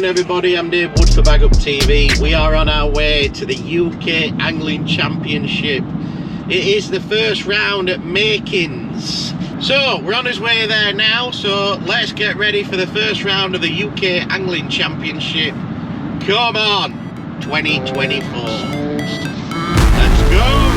morning everybody, I'm Dave Wood for Baguptv. We are on our way to the UK Angling Championship. It is the first round at Makins. So we're on his way there now, so let's get ready for the first round of the UK Angling Championship. Come on, 2024. Let's go!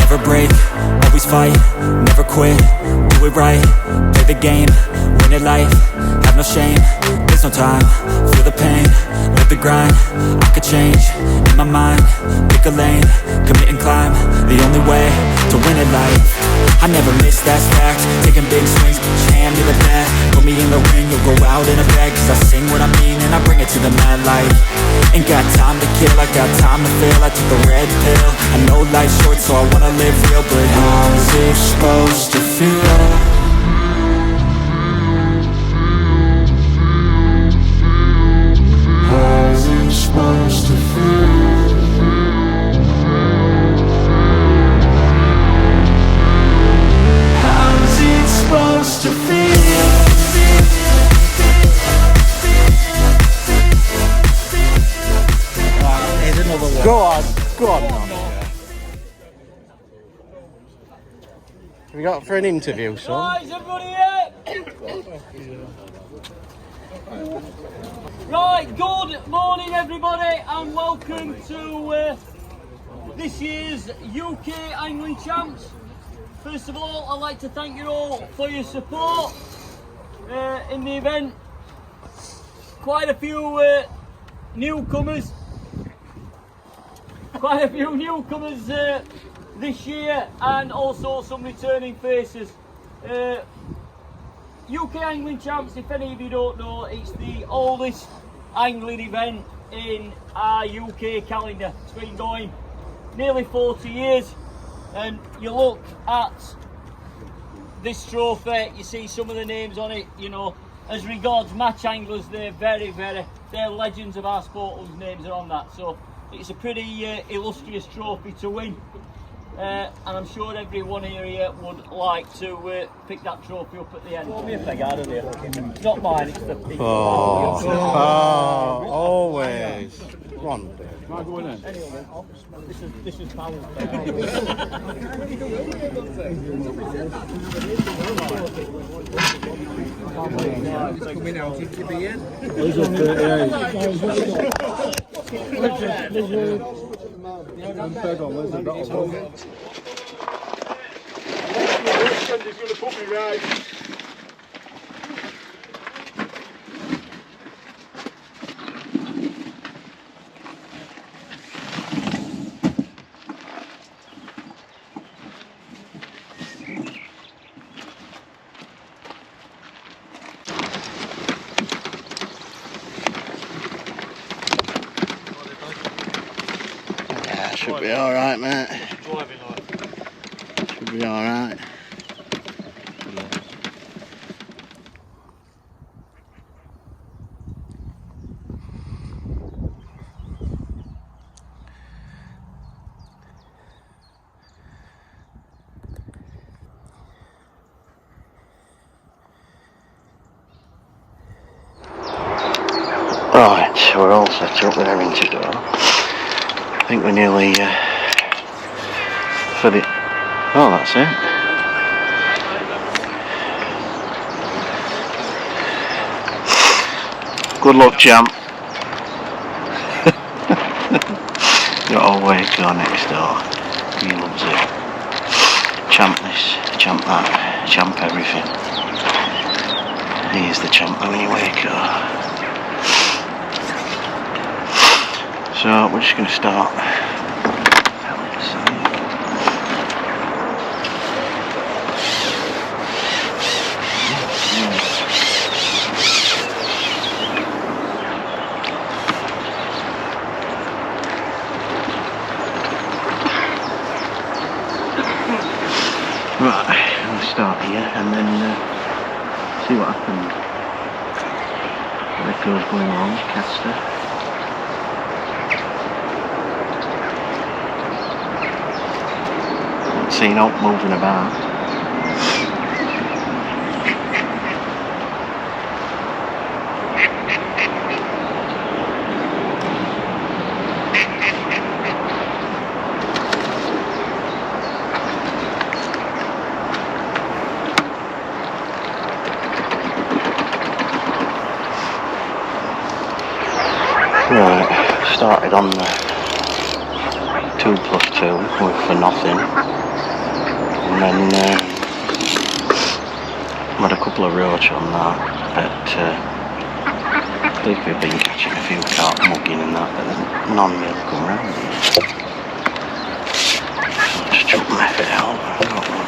Never break, always fight, never quit, do it right, play the game, win it life, have no shame, there's no time, feel the pain, live the grind, I could change, in my mind, pick a lane, commit and climb, the only way to win it life. I never miss, that's fact, taking big swings, put your hand to the bat, put me in the ring, you'll go out in a bag, cause I sing what I mean and I bring it to the mad light. Ain't got time to kill, I got time to feel, I took the red pill, I know life's short so I wanna live real, but how's it supposed to feel? How's it supposed to feel? How's it supposed to feel? Go on now. We got for an interview, son. Right, everybody here? Right, good morning everybody and welcome to this year's UK Angling Champs. First of all, I'd like to thank you all for your support in the event. Quite a few newcomers. Quite a few newcomers this year and also some returning faces. UK Angling Champs, if any of you don't know, it's the oldest angling event in our UK calendar. It's been going nearly 40 years, and you look at this trophy, you see some of the names on it, you know, as regards match anglers, they're they're legends of our sport whose names are on that. So it's a pretty illustrious trophy to win, and I'm sure everyone here would like to pick that trophy up at the end. Throw me a peg out of there. It's not mine, it's the... Always. Go on. Anyway, this is Paul's peg. Coming out, you could be in. Should be alright, mate. Should be alright. Right, so we're all set up with everything to go. I think we're nearly for the... Oh, that's it. Good luck, champ. Got all way to go next door. He loves it. Champ this, champ that, champ everything. He is the champ though anyway, go. So we're just going to start. Right, I'll start here and then see what happens. show's going on, Caster. Haven't seen out moving about. Right, started on the 2+2 with for nothing, and then had a couple of roach on that, but I think we've been catching a few carp mugging and that, but none really come around here. So I'll just chuck my effort out. I've got one.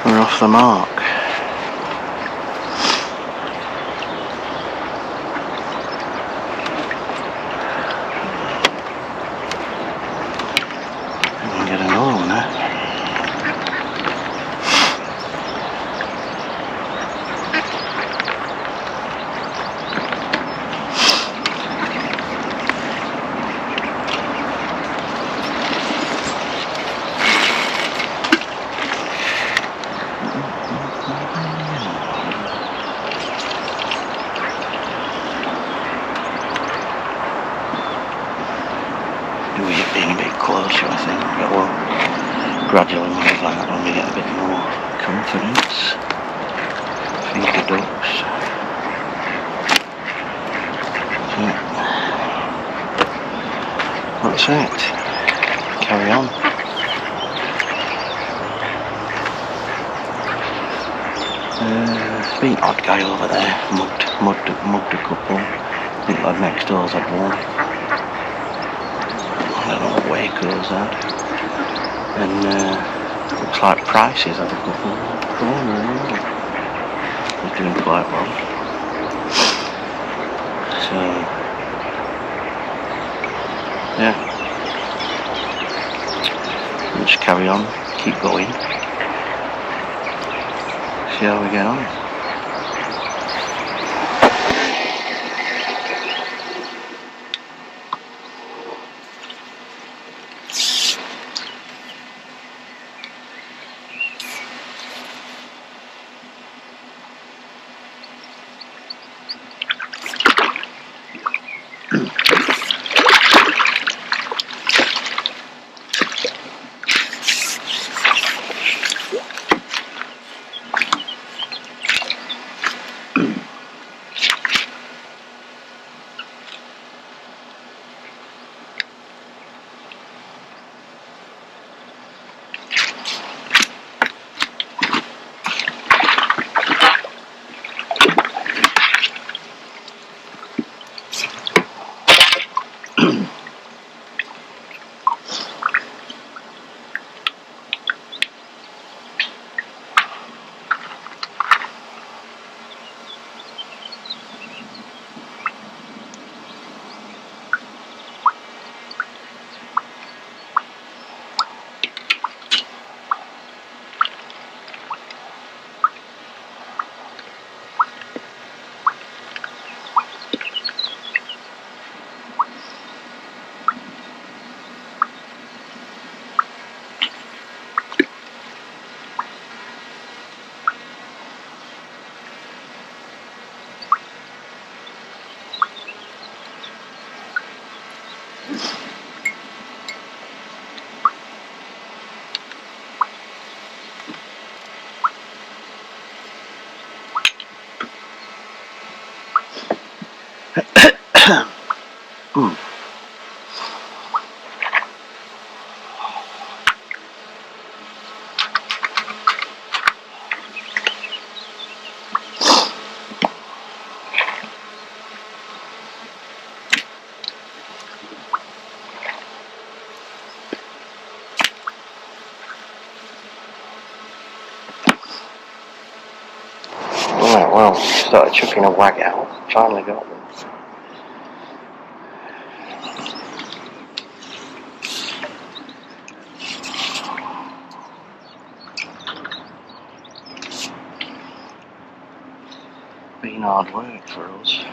We're off the mark. We'll get another one there. We're being a bit closer, I think, but we'll gradually move out when we get a bit more confidence. Feed the ducks. That's it. Carry on. Been an odd guy over there, mugged a couple. I think lad next door's had one. I don't know what Waco's had. And looks like Price's had a couple. He's doing quite well. So yeah. We'll just carry on, keep going. See how we get on. Right, well, started chucking a wag out. Finally got them. Been hard work for us.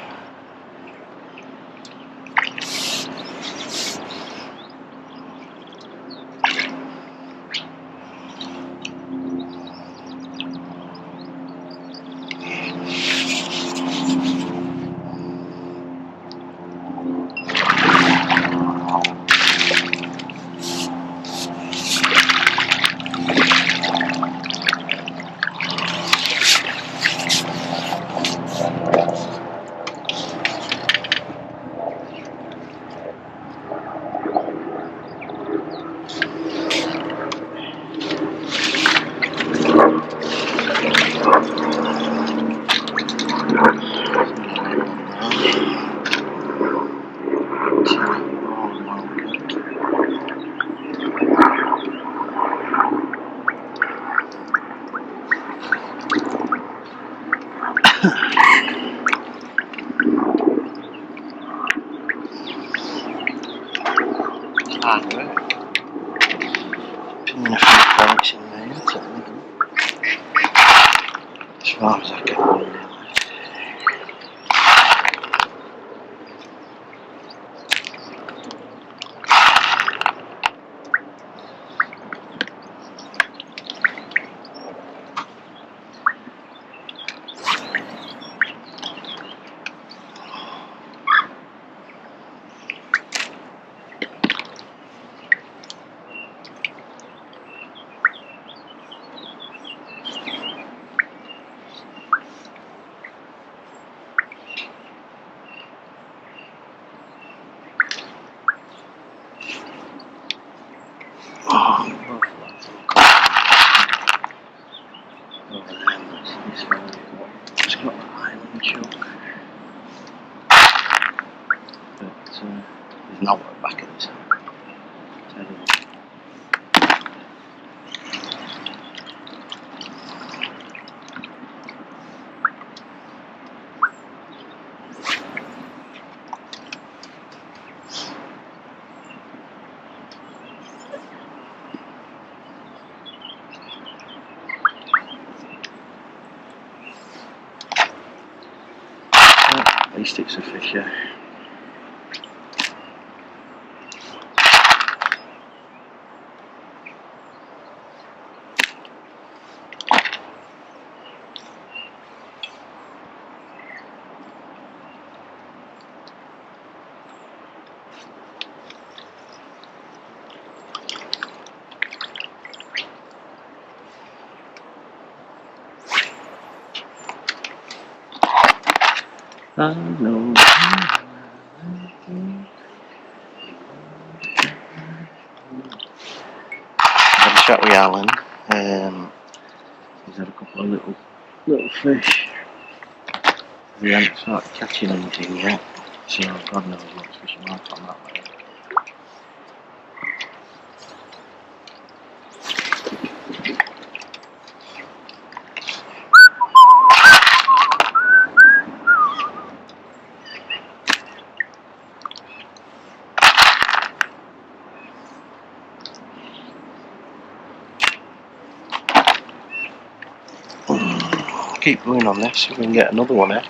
Hard work. Pinning a few points in there to the middle. As far as I can really. It's got that island choke, but there's no way back at this. Terrible. At least it's a fisher. I know. Had a chat with Alan. He's had a couple of little fish. We haven't started catching anything yet, so God knows what's fishing like on that way. Keep going on this, so we can get another one in.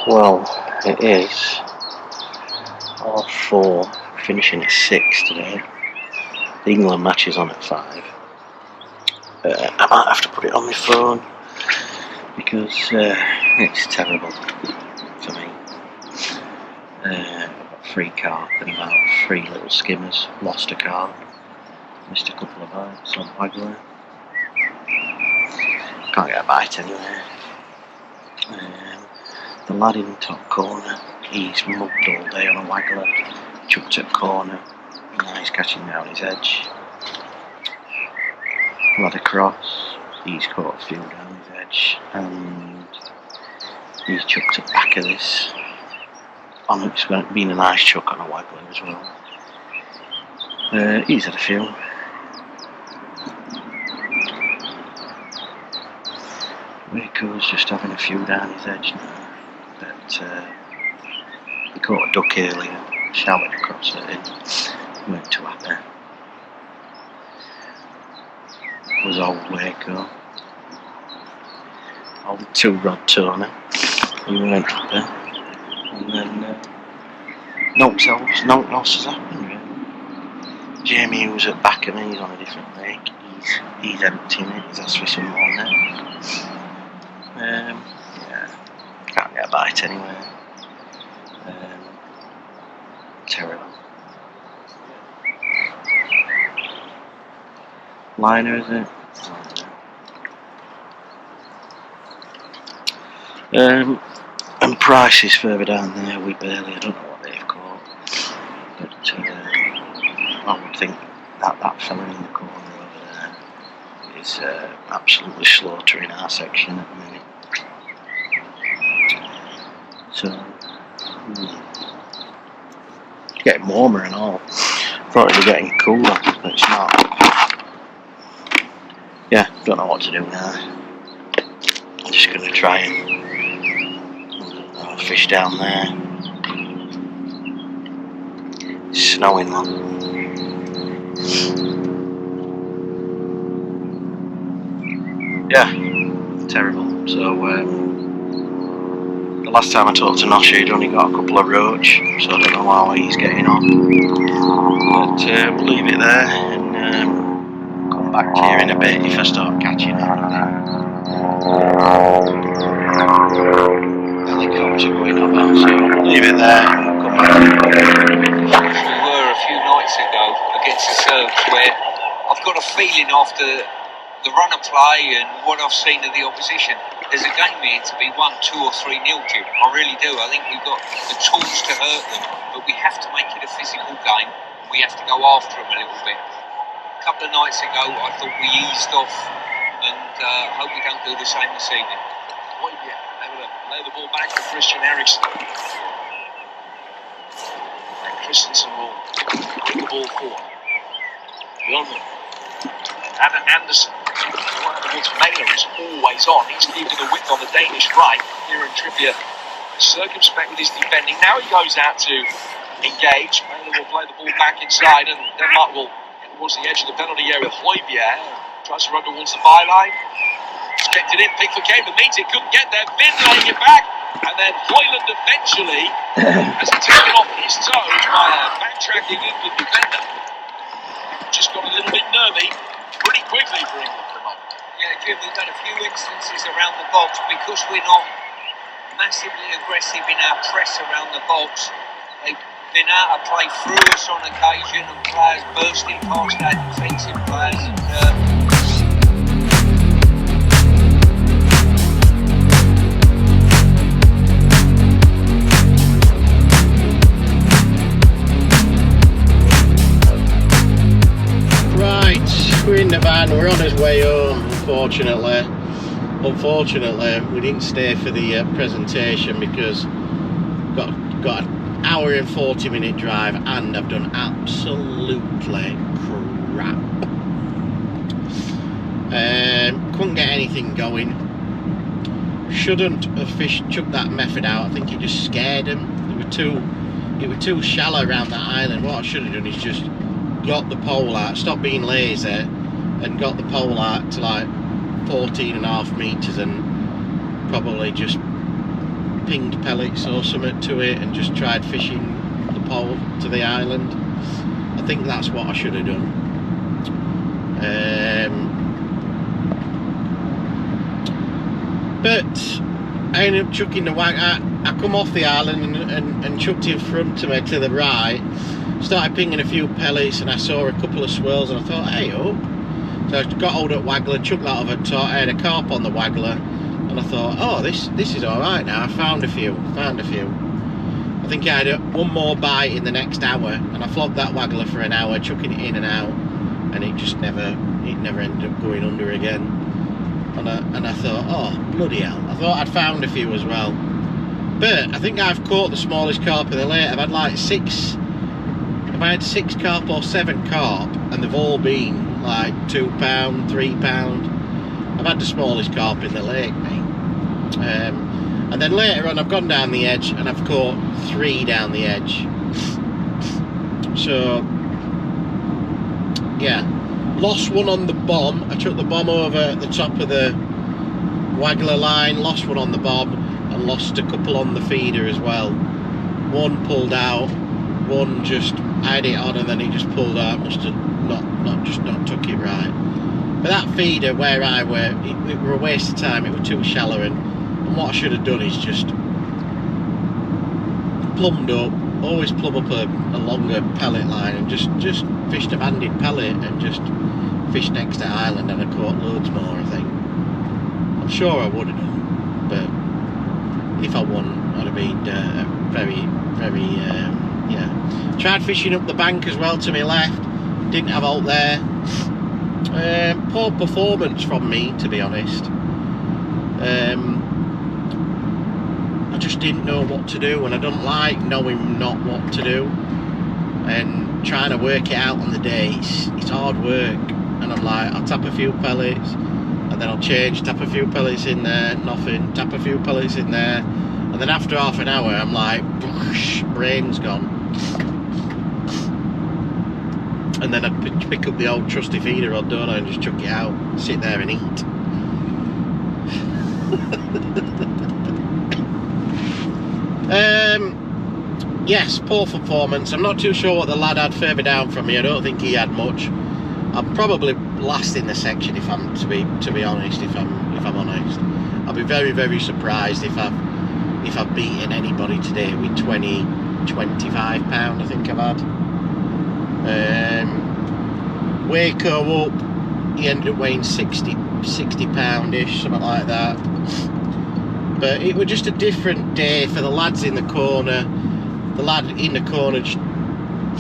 Well, it is 4:30, finishing at 6 today. The England match is on at 5. I might have to put it on my phone because it's terrible for me. I've got 3 carp and about 3 little skimmers. Lost a carp, missed a couple of bites on Baguptv. Can't get a bite anywhere. The lad in the top corner he's mugged all day on a waggler, chucked at corner, now he's catching down his edge. Lad across, he's caught a few down his edge, and he's chucked at back of this. It's been a nice chuck on a waggler as well. He's had a few. Rico's just having a few down his edge now. But he caught a duck earlier, shouted across at him, weren't too happy. Was old Waco. Old 2-rod Tony. He weren't happy. And then no else has happened really. Jamie Hughes at back of me, he's on a different lake. He's emptying it, he's asked for some more now. Yeah, can't get a bite anywhere. Terrible. Liner, is it? And prices further down there, I don't know what they've caught. But I would think that fella in the corner over there is absolutely slaughtering our section at the minute. So, it's getting warmer and all. Probably getting cooler, but it's not. Yeah, don't know what to do now. I'm just going to try and fish down there. It's snowing, man. Yeah, terrible. So, the last time I talked to Nosha, he'd only got a couple of roach, so I don't know how he's getting on. But we'll leave it there and come back to you in a bit if I start catching anything. Helicopter going up now, so we'll leave it there and come back. We were a few nights ago against the Serbs, where I've got a feeling after the run of play and what I've seen of the opposition, there's a game here to be 1, 2 or 3-0, Jim. I really do. I think we've got the tools to hurt them, but we have to make it a physical game. We have to go after them a little bit. A couple of nights ago, I thought we eased off, and I hope we don't do the same this evening. Able to lay the ball back to Christian Eriksen. And Christensen will bring the ball forward. London. Anderson. Mailer is always on. He's keeping the width on the Danish right. Here in Trippier, circumspect with his defending. Now he goes out to engage. Mailer will play the ball back inside, and Denmark will get towards the edge of the penalty area. Højbjerg tries to run towards the byline. Kicked it in, Pickford came to meet it, couldn't get there. Finn laying it back, and then Højlund eventually has taken off his toes by a backtracking England defender. Just got a little bit nervy pretty quickly for England at the moment. Yeah, Jim, we've had a few instances around the box because we're not massively aggressive in our press around the box. They've been out to play through us on occasion, and players bursting past our defensive players. We're in the van, we're on his way home, unfortunately. We didn't stay for the presentation because got an hour and 40-minute drive and I've done absolutely crap. Couldn't get anything going. Shouldn't have chucked that method out. I think it just scared him. It was too shallow around that island. What I should have done is just got the pole out, stopped being lazy and got the pole out to like 14.5 metres and probably just pinged pellets or something to it and just tried fishing the pole to the island. I think that's what I should have done. But I ended up chucking the wag. I come off the island and chucked in front of me to the right. Started pinging a few pellets and I saw a couple of swirls and I thought, hey up. So I got hold of waggler, chucked that over top. I had a carp on the waggler and I thought, oh, this is alright now. I found a few. I think I had one more bite in the next hour, and I flogged that waggler for an hour, chucking it in and out, and it just never ended up going under again. And I thought, oh bloody hell! I thought I'd found a few as well, but I think I've caught the smallest carp of the lake. I've had like 6. I've had 6 carp or 7 carp, and they've all been like £2, £3. I've had the smallest carp in the lake, mate. And then later on I've gone down the edge and I've caught 3 down the edge. So yeah, lost one on the bomb. I took the bomb over at the top of the waggler line, lost one on the bomb, and lost a couple on the feeder as well. One pulled out, one just I had it on and then it just pulled out, must have not took it right. But that feeder where I were, it were a waste of time. It was too shallow, and what I should have done is just plumbed up, always plumb up a longer pellet line, and just fished a banded pellet and just fished next to island, and I caught loads more, I think. I'm sure I would have done, but if I won, I'd have been very, yeah. Tried fishing up the bank as well to my left, didn't have out there. Poor performance from me, to be honest. I just didn't know what to do, and I don't like knowing not what to do and trying to work it out on the day. It's hard work, and I'm like, I'll tap a few pellets and then I'll change, tap a few pellets in there, nothing, tap a few pellets in there, and then after half an hour I'm like, whoosh, brain's gone. And then I'd pick up the old trusty feeder rod, don't I, and just chuck it out, sit there and eat. Yes, poor performance. I'm not too sure what the lad had further down from me. I don't think he had much. I'm probably last in the section, if I'm to be honest. If I'm honest, I'll be very surprised if I've beaten anybody today with 20-25 pound. I think I've had. Waco up, he ended up weighing 60 pound-ish, something like that. But it was just a different day for the lads in the corner. The lad in the corner just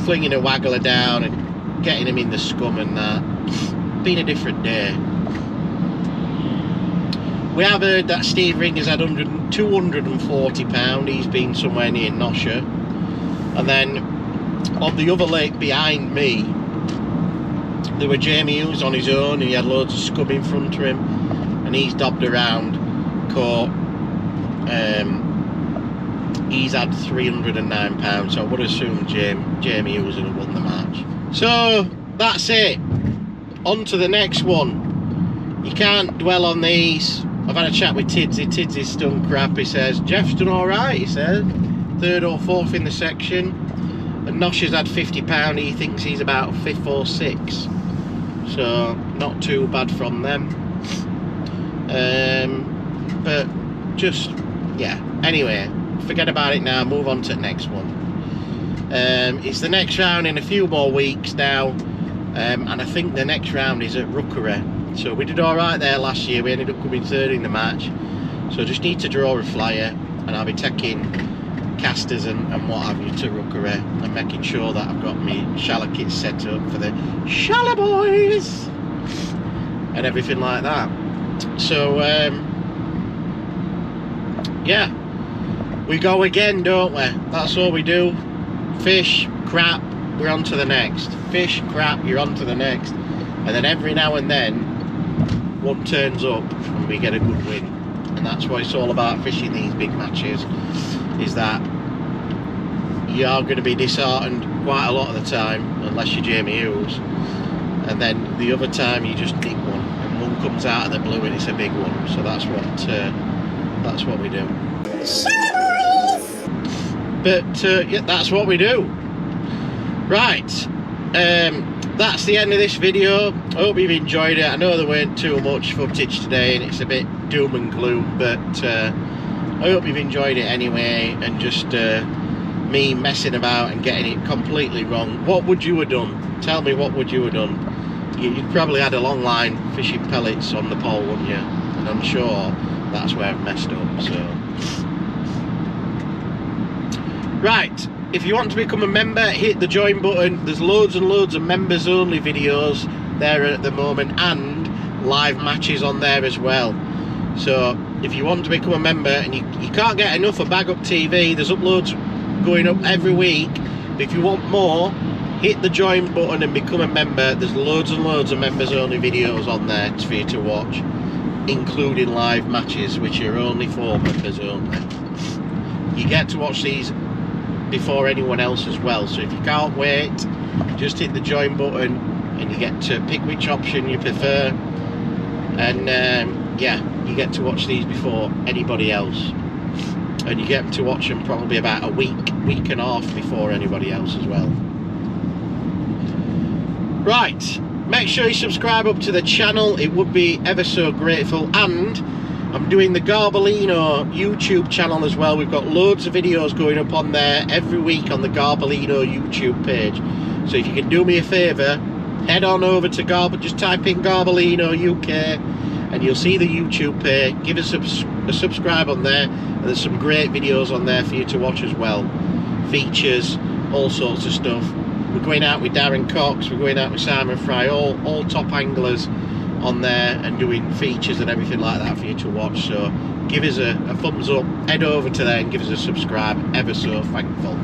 flinging a waggler down and getting him in the scum and that. Been a different day. We have heard that Steve Ringer's had 240 pound. He's been somewhere near Nosher. And then on the other lake behind me, there were Jamie Hughes on his own. He had loads of scum in front of him, and he's dobbed around, caught. He's had 309 pounds, so I would assume Jamie Hughes would have won the match. So that's it. On to the next one. You can't dwell on these. I've had a chat with Tidsy. Tidsy's stung crap. He says Jeff's done all right. He said 3rd or 4th in the section. And Nosher's had 50 pound. He thinks he's about 5th or 6th. So not too bad from them. But just, yeah. Anyway, forget about it now. Move on to the next one. It's the next round in a few more weeks now. And I think the next round is at Rookery. So we did all right there last year. We ended up coming 3rd in the match. So I just need to draw a flyer, and I'll be taking casters and what have you to Rookery, and making sure that I've got my shallow kits set up for the shallow boys and everything like that. So yeah, we go again, don't we? That's all we do. Fish, crap, we're on to the next. Fish, crap, you're on to the next. And then every now and then one turns up and we get a good win. And that's what it's all about fishing these big matches, is that you are going to be disheartened quite a lot of the time, unless you're Jamie Hughes, and then the other time you just nick one, and one comes out of the blue and it's a big one. So that's what we do. But yeah, that's what we do. Right, that's the end of this video. I hope you've enjoyed it. I know there weren't too much footage today and it's a bit doom and gloom, but I hope you've enjoyed it anyway, and just me messing about and getting it completely wrong. What would you have done? Tell me, what would you have done? You'd probably had a long line fishing pellets on the pole, wouldn't you? And I'm sure that's where I've messed up. So Right, if you want to become a member, hit the join button. There's loads and loads of members only videos there at the moment, and live matches on there as well. So if you want to become a member, and you can't get enough of Baguptv, there's uploads going up every week. But if you want more, hit the join button and become a member. There's loads and loads of members only videos on there for you to watch, including live matches, which are only for members only. You get to watch these before anyone else as well, so if you can't wait, just hit the join button and you get to pick which option you prefer, and yeah, you get to watch these before anybody else, and you get to watch them probably about a week and a half before anybody else as well. Right, make sure you subscribe up to the channel, it would be ever so grateful. And I'm doing the Garbolino YouTube channel as well. We've got loads of videos going up on there every week on the Garbolino YouTube page. So if you can do me a favour, head on over to just type in Garbolino UK and you'll see the YouTube page. Give us a subscribe on there, and there's some great videos on there for you to watch as well. Features, all sorts of stuff. We're going out with Darren Cox, we're going out with Simon Fry, all top anglers on there, and doing features and everything like that for you to watch. So give us a thumbs up, head over to there and give us a subscribe, ever so thankful.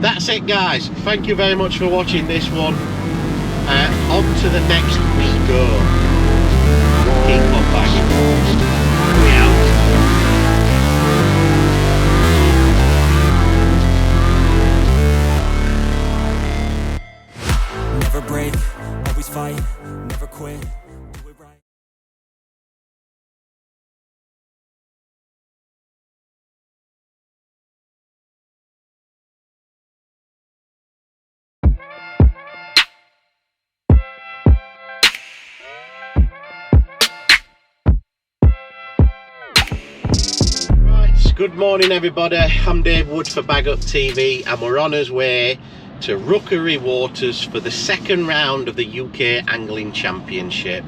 That's it guys, thank you very much for watching this one. On to the next we go. Keep on bagging. We out. Never break, always fight, never quit. Do it right. Good morning everybody, I'm Dave Wood for Baguptv, and we're on our way to Rookery Waters for the second round of the UK Angling Championship.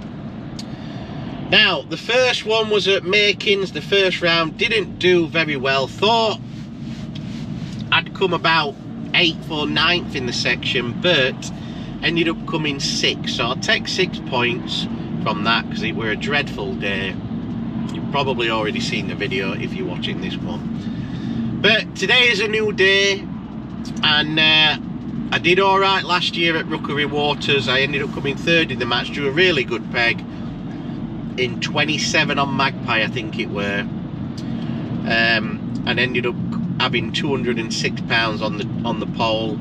Now, the first one was at Makins. The first round didn't do very well. Thought I'd come about 8th or 9th in the section, but ended up coming 6th. So I'll take 6 points from that because it were a dreadful day. You've probably already seen the video if you're watching this one. But today is a new day, and I did alright last year at Rookery Waters. I ended up coming 3rd in the match, drew a really good peg in 27 on Magpie, I think it were, and ended up having 206 pounds on the pole,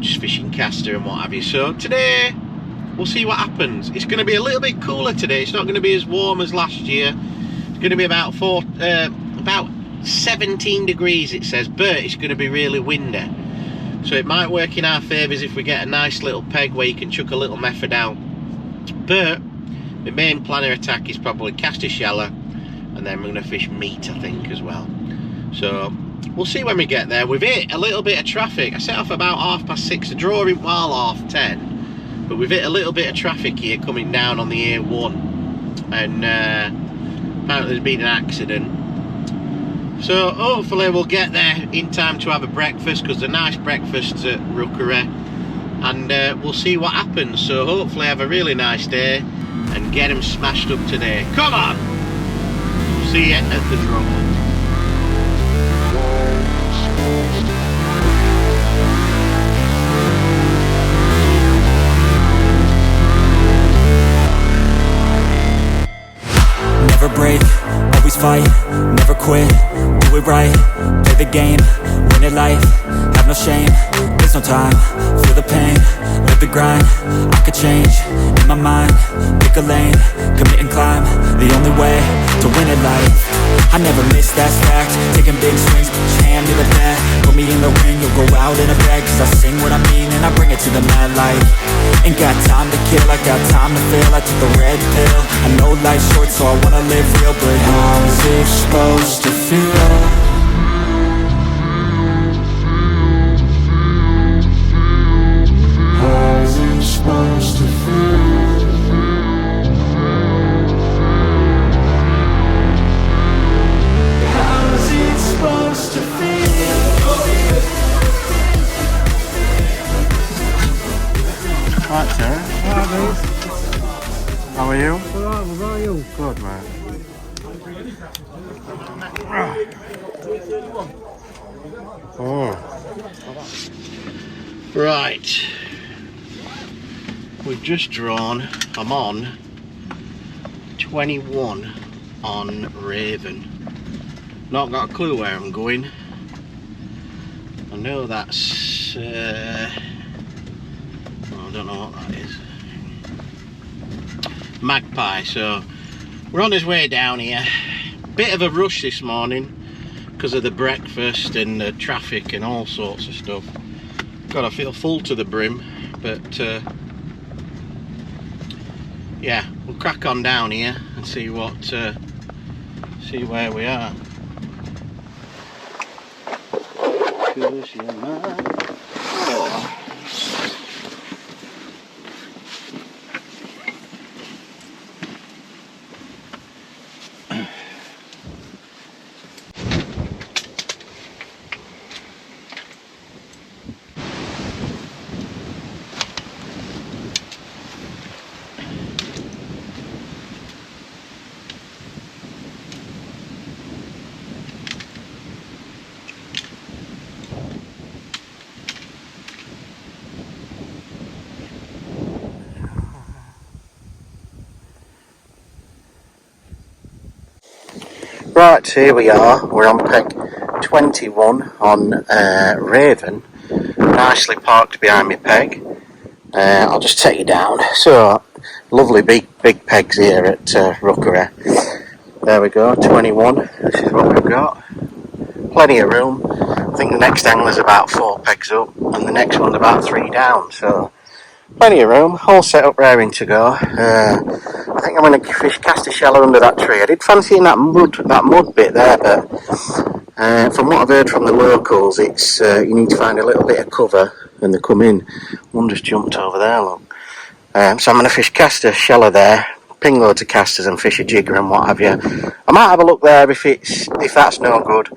just fishing caster and what have you. So today we'll see what happens. It's going to be a little bit cooler today. It's not going to be as warm as last year. It's going to be about 17 degrees it says, but it's going to be really windy. So it might work in our favours if we get a nice little peg where you can chuck a little method out. But the main plan of attack is probably cast a shallow, and then we're going to fish meat, I think, as well. So we'll see when we get there. We've hit a little bit of traffic. I set off about 6:30. The draw in while 10:30, but we've hit a little bit of traffic here coming down on the A1, and apparently there's been an accident. So hopefully we'll get there in time to have a breakfast, because they're nice breakfasts at Rookery, and we'll see what happens. So hopefully have a really nice day and get them smashed up today. Come on! See you at the draw. Never break, always fight, never quit, do it right, play the game, win it life, have no shame, there's no time, feel the pain, live the grind, I could change, in my mind, pick a lane, commit and climb, the only way to win it life. I never miss that stack, taking big swings, put your hand to the bat, put me in the ring, you'll go out in a bag, cause I sing what I mean and I bring it to the mad light. Ain't got time to kill, I got time to feel, I took the red pill, I know life's short so I wanna live real, but how's it supposed to feel? How's it supposed to feel? How's it supposed to feel? Right, Sarah. Alright, mate. How are you? Alright, how are you? Good, man. Oh. Right. We've just drawn. I'm on 21 on Raven. Not got a clue where I'm going. I know that's. I don't know what that is. Magpie. So we're on his way down here. Bit of a rush this morning because of the breakfast and the traffic and all sorts of stuff. God, I feel full to the brim, but yeah, we'll crack on down here and see what see where we are. Right, here we are. We're on peg 21 on Raven. Nicely parked behind my peg. I'll just take you down. So, lovely big pegs here at Rookery. There we go, 21. This is what we've got. Plenty of room. I think the next angler's about 4 pegs up, and the next one's about 3 down. So, plenty of room. All set up, raring to go. I think I'm going to cast a shallow under that tree. I did fancy in that mud bit there, but from what I've heard from the locals, it's you need to find a little bit of cover when they come in. One just jumped over there, look. So I'm going to cast a shallow there, ping loads of casters and fish a jigger and what have you. I might have a look there if that's no good.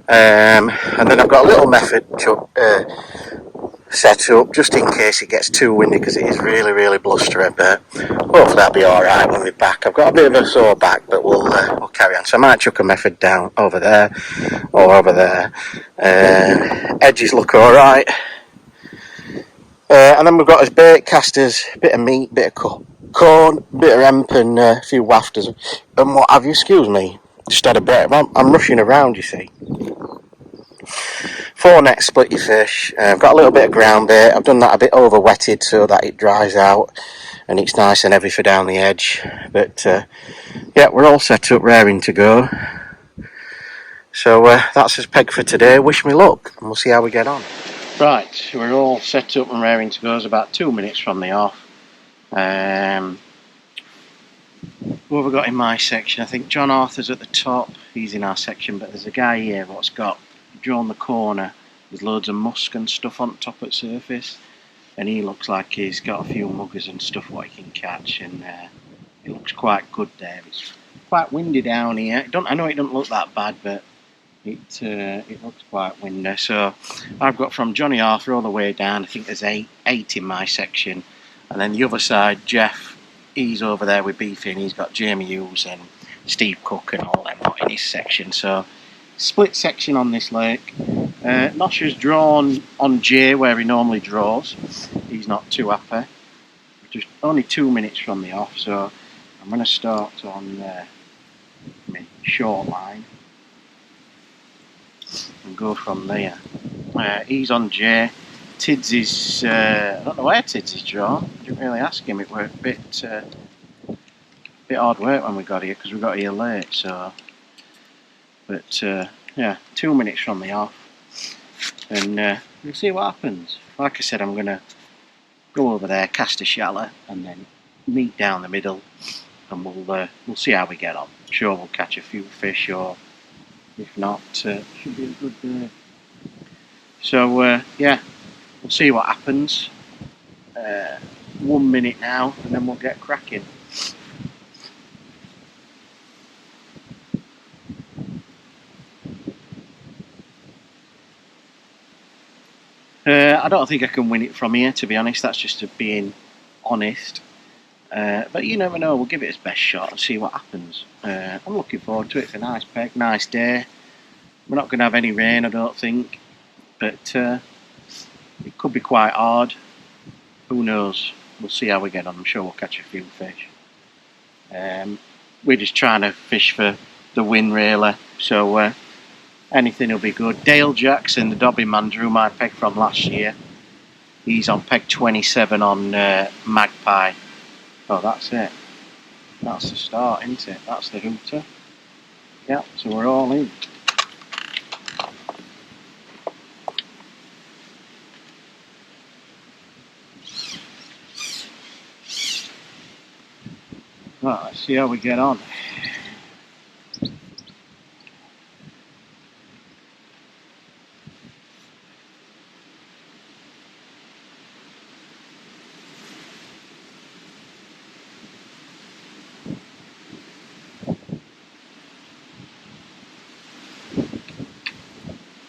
And then I've got a little method set up just in case it gets too windy, because it is really blustery, but hopefully that'll be alright when we're back. I've got a bit of a sore back, but we'll carry on. So I might chuck a method down over there or over there. Edges look alright. And then we've got his bait casters, bit of meat, bit of corn, bit of hemp and a few wafters and what have you. Excuse me, just had a break. I'm rushing around, you see. 4 net split your fish. I've got a little bit of ground bait. I've done that a bit over wetted so that it dries out and it's nice and heavy for down the edge. But yeah, we're all set up, raring to go. So that's his peg for today. Wish me luck and we'll see how we get on. Right, we're all set up and raring to go. It's about 2 minutes from the off. What have we got in my section? I think John Arthur's at the top. He's in our section, but there's a guy here what's got drawn the corner with loads of musk and stuff on top at surface, and he looks like he's got a few muggers and stuff what he can catch, and it looks quite good there. It's quite windy down here. I know it doesn't look that bad, but it looks quite windy. So I've got from Johnny Arthur all the way down. I think there's eight in my section, and then the other side, Jeff, he's over there with Beefy, and he's got Jamie Hughes and Steve Cook and all them in his section. So split section on this lake. Nosher's drawn on J where he normally draws. He's not too happy. Just only 2 minutes from the off, so I'm going to start on my short line and go from there. He's on J. Tids is, I don't know where Tids is drawn. I didn't really ask him. It worked a bit hard work when we got here because we got here late. So, but yeah, 2 minutes from the off, and we'll see what happens. Like I said, I'm gonna go over there, cast a shallow, and then meet down the middle, and we'll see how we get on. I'm sure we'll catch a few fish, or if not, should be a good day. So yeah, we'll see what happens. 1 minute now, and then we'll get cracking. I don't think I can win it from here, to be honest. That's just being honest. But you never know, we'll give it its best shot and see what happens. I'm looking forward to it. It's a nice peg, nice day. We're not going to have any rain, I don't think, but it could be quite hard. Who knows? We'll see how we get on. I'm sure we'll catch a few fish. We're just trying to fish for the win, really, so anything will be good. Dale Jackson, the Dobby man, drew my peg from last year. He's on peg 27 on Magpie. Oh, that's it. That's the start, isn't it? That's the hooter. Yeah, so we're all in. Right, let's see how we get on.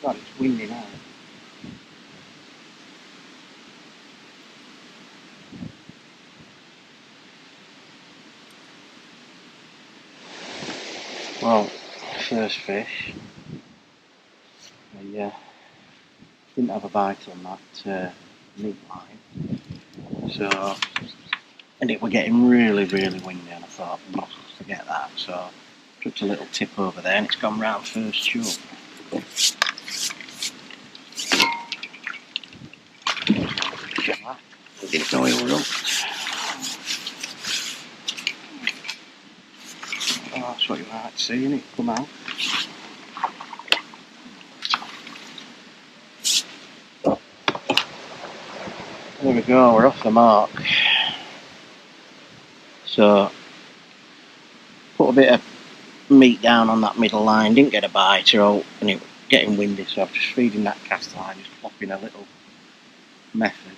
God, it's windy now. Well, first fish. I didn't have a bite on that meat line. So, and it were getting really, really windy, and I thought, no, forget that. So, I took a little tip over there, and it's gone round first chub. I didn't know he were up. Oh, that's what you might see, innit? Come out. There we go, we're off the mark. So, put a bit of meat down on that middle line, didn't get a bite and it was getting windy, so I'm just feeding that cast line, just plopping a little method.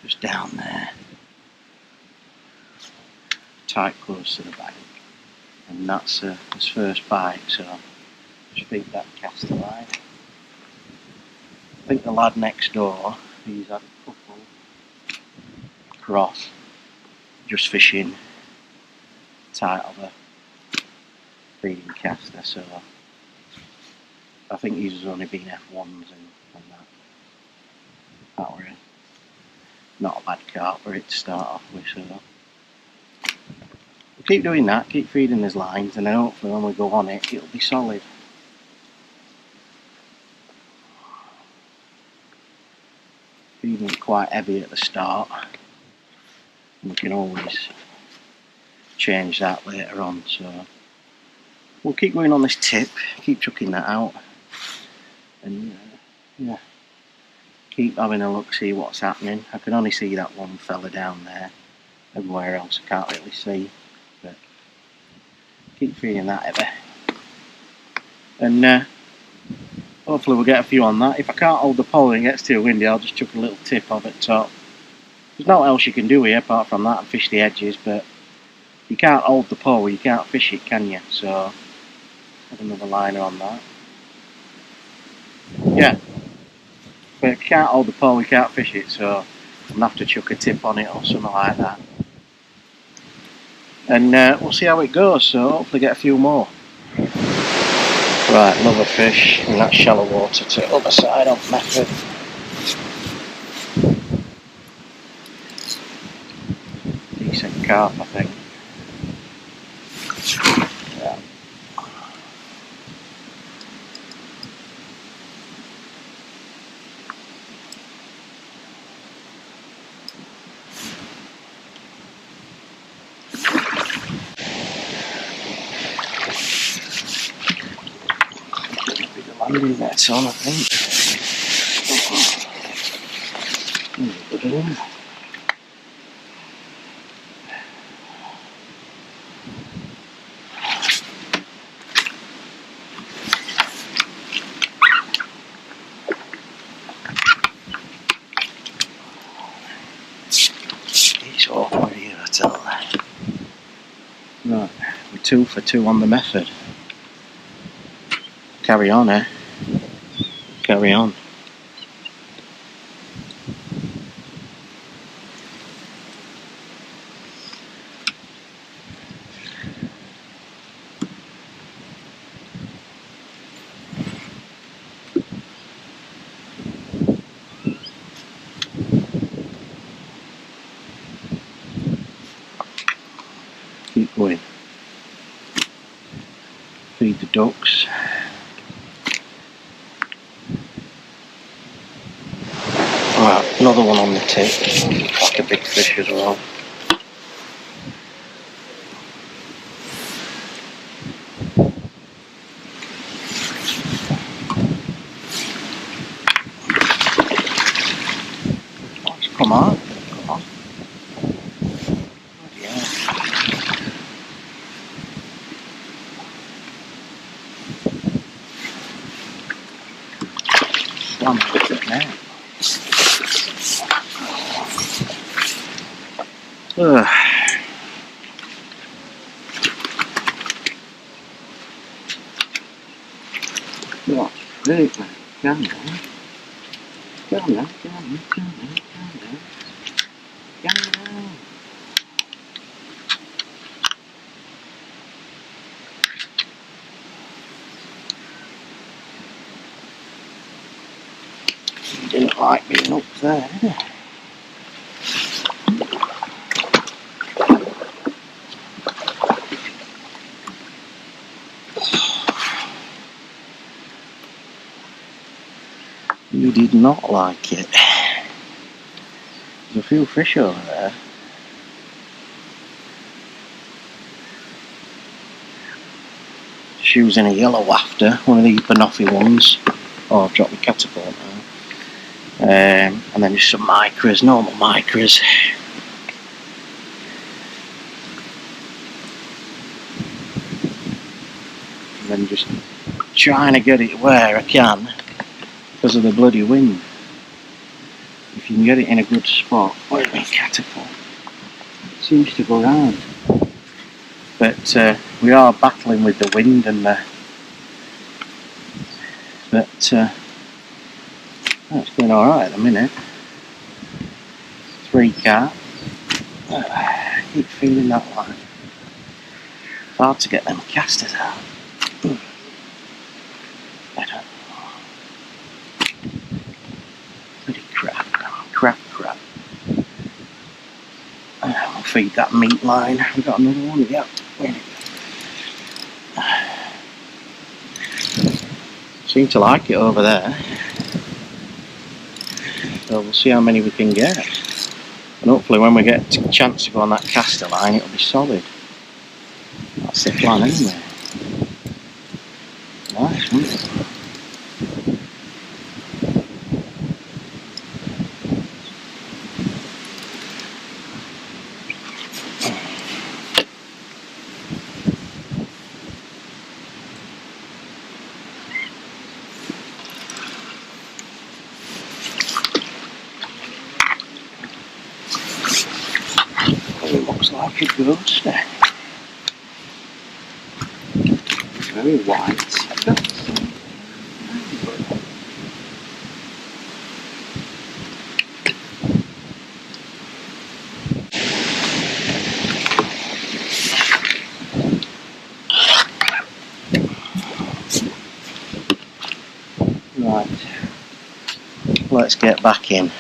Just down there. Tight close to the bank. And that's his first bite, so just feed that cast line. I think the lad next door, he's had a couple across, just fishing tight of a feeding caster, so I think he's only been F1s and that. That were not a bad carp for it to start off with, so we'll keep doing that, keep feeding his lines, and then hopefully when we go on it, it'll be solid. Feeding it quite heavy at the start, and we can always change that later on, so we'll keep going on this tip, keep chucking that out, and yeah, keep having a look, see what's happening. I can only see that one fella down there, everywhere else I can't really see, but keep feeding that heavy, and hopefully we'll get a few on that. If I can't hold the pole and it gets too windy, I'll just chuck a little tip of it top. There's nothing else you can do here apart from that and fish the edges, but you can't hold the pole, you can't fish it, can you? So, have another liner on that. Yeah, but if you can't hold the pole, you can't fish it, so I'm going to have to chuck a tip on it or something like that. And we'll see how it goes, so hopefully get a few more. Right, another fish in that shallow water to the other side of method. Decent carp, I think. Yeah. Landing nets on, I think. Good one. It's awkward here, I tell you. Right, we're 2 for 2 on the method. Carry on, eh? Carry on. going. Feed the ducks. Right, another one on the tip. Like a big fish as well. Come on, come on. Bloody hell. Slam with it now. Ugh. What? Great, man. Calm down. Calm down, calm down, calm down, calm down. Calm down. He didn't like being up there, did he? You did not like it. There's a few fish over there. She was in a yellow wafter, one of these banoffee ones. Oh, I've dropped my catapult now. And then just some micras, normal micras. And then just trying to get it where I can because of the bloody wind. If you can get it in a good spot, where's my catapult? It seems to go round. But we are battling with the wind and it's going alright at the minute. 3 carp. I keep feeling that line. It's hard to get them casters out. I don't know. Bloody crap. Crap. I'll feed that meat line. We've got another one, yeah. Seem to like it over there. So we'll see how many we can get. And hopefully when we get a chance to go on that caster line, it'll be solid. That's the plan anyway. Nice, isn't it? It looks like a ghost there. Very white. Right, let's get back in.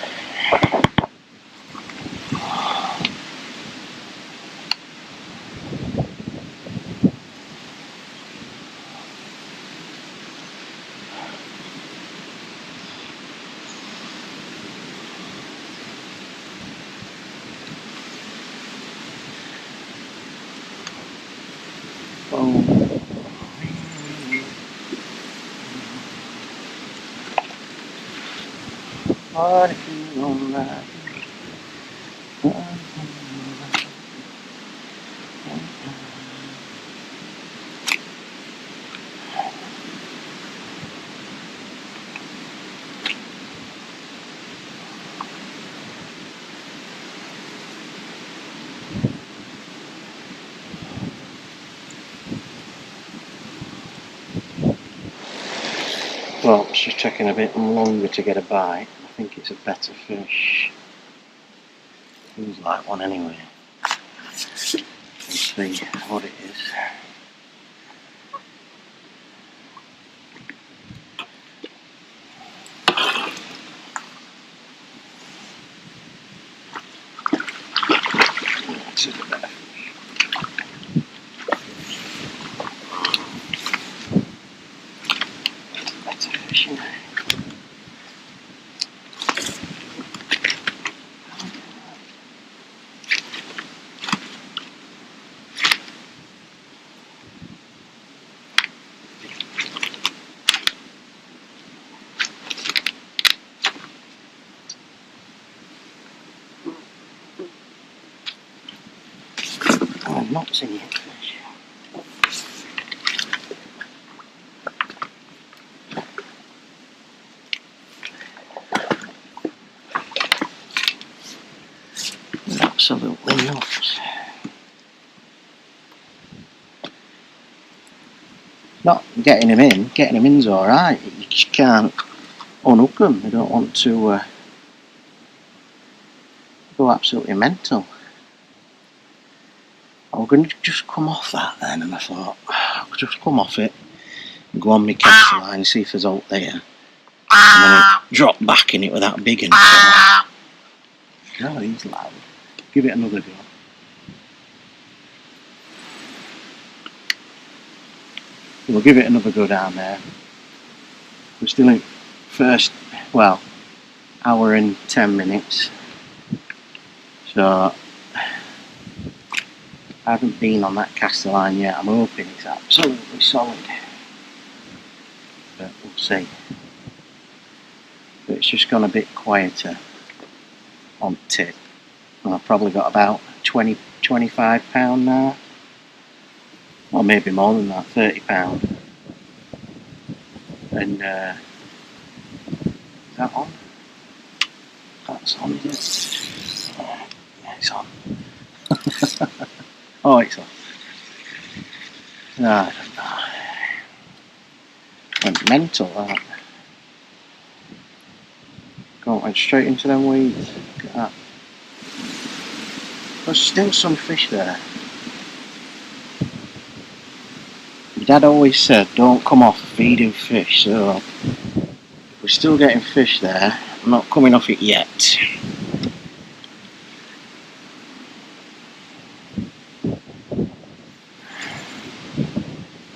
Well, it's just taking a bit longer to get a bite. I think it's a better fish. Feels like one anyway. Let's see what it is. It's a better fish. not seen it fish. Absolutely nuts. Not getting him in. Getting him in's alright. You just can't unhook them. They don't want to go absolutely mental. I was going to just come off that then, and I thought I could just come off it and go on my cast line and see if there's out there. And then it dropped back in it with that big one. God, he's loud. Give it another go. We'll give it another go down there. We're still in first, well, hour and 10 minutes. So I haven't been on that caster line yet. I'm hoping it's absolutely solid. But we'll see. But it's just gone a bit quieter on tip. And I've probably got about 20-25 pound now. Or maybe more than that, 30 pound. And is that on? That's on, is it? Yeah, it's on. Oh, it's on. No, I don't know. Went mental, that. Went straight into them weeds. Look at that. There's still some fish there. My dad always said, don't come off feeding fish, so we're still getting fish there. I'm not coming off it yet.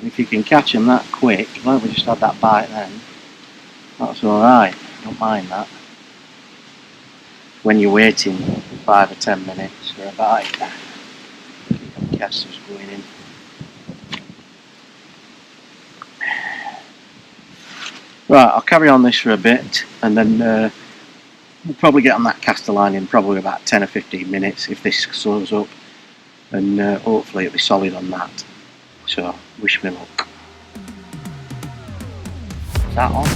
If you can catch them that quick, like we just had that bite then, that's alright, don't mind that. When you're waiting 5 or 10 minutes for a bite, casters going in. Right, I'll carry on this for a bit and then we'll probably get on that caster line in probably about 10 or 15 minutes if this sews up, and hopefully it'll be solid on that. So, wish me luck. Is that on?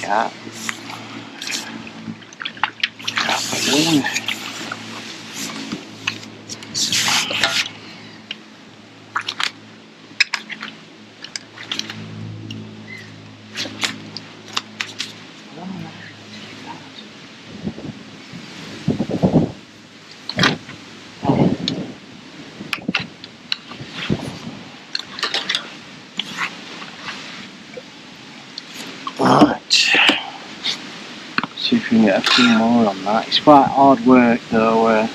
Cat. See if we can get a few more on that. It's quite hard work though.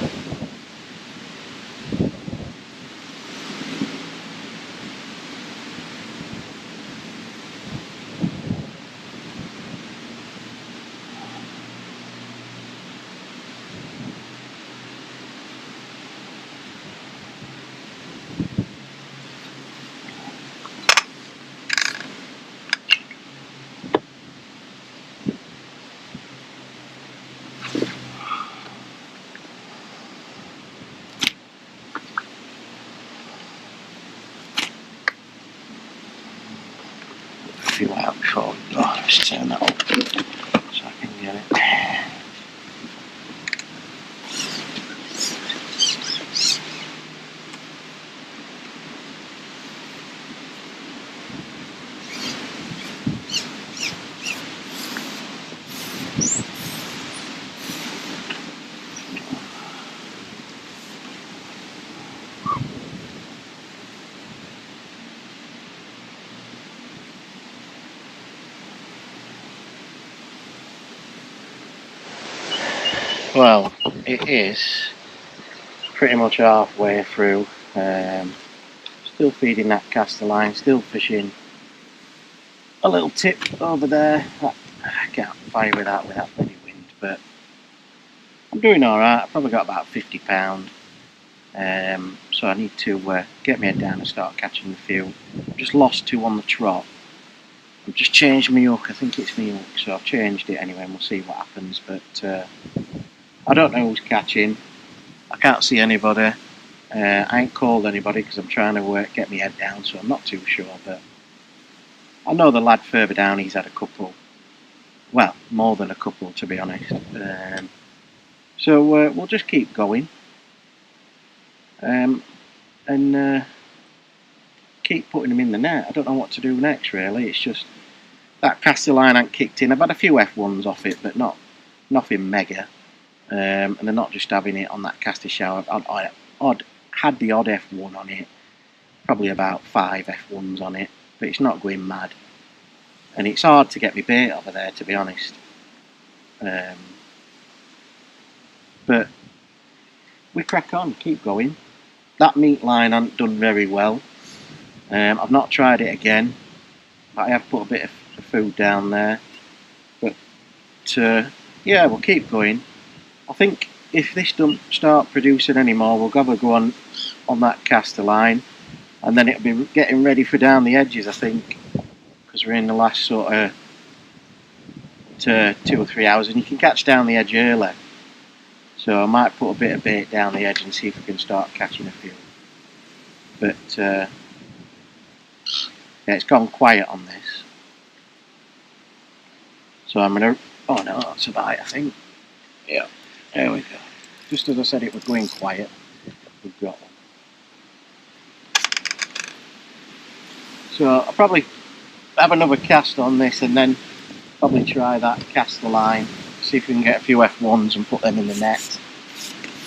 Just turn that up so I can get it. Well, it is pretty much halfway through. Still feeding that caster line, still fishing. A little tip over there. I can't fire with that without any wind, but I'm doing alright. I've probably got about £50. So I need to get my head down and start catching a few. I've just lost 2 on the trot. I've just changed my hook. I think it's my hook, so I've changed it anyway and we'll see what happens. But I don't know who's catching. I can't see anybody. I ain't called anybody because I'm trying to get my head down, so I'm not too sure. But I know the lad further down, he's had a couple. Well, more than a couple, to be honest. So we'll just keep going. And keep putting them in the net. I don't know what to do next, really. It's just that caster line ain't kicked in. I've had a few F1s off it, but nothing mega. And they're not just having it on that caster shower. I'd had the odd F1 on it, probably about 5 F1s on it, but it's not going mad. And it's hard to get my bait over there, to be honest. But we crack on, keep going. That meat line hasn't done very well. I've not tried it again. I have put a bit of food down there. But yeah, we'll keep going. I think if this doesn't start producing anymore, we'll have a go on that caster line, and then it'll be getting ready for down the edges, I think, because we're in the last sort of 2 or 3 hours, and you can catch down the edge early. So I might put a bit of bait down the edge and see if we can start catching a few. But yeah, it's gone quiet on this. So I'm gonna. Oh no, that's a bite, I think. Yeah. There we go. Just as I said it was going quiet, we've got one. So I'll probably have another cast on this and then probably try that caster line, see if we can get a few F1s and put them in the net.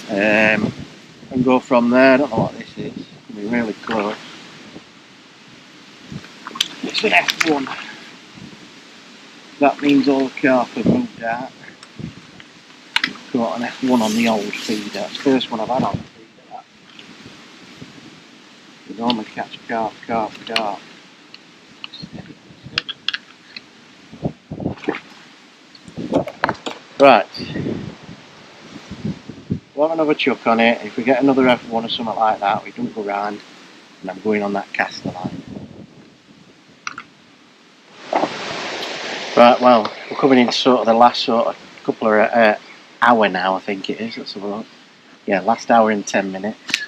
And go from there. I don't know what this is. It's going to be really close. It's an F1. That means all the carp have moved out. Got an F1 on the old feeder. It's the first one I've had on the feeder. That. You normally catch carp. Right. We'll have another chuck on it. If we get another F1 or something like that, we don't go round, and I'm going on that caster line. Right, well, we're coming into sort of the last sort of couple of hour now, I think it is. Let's have a look. Yeah, last hour and 10 minutes.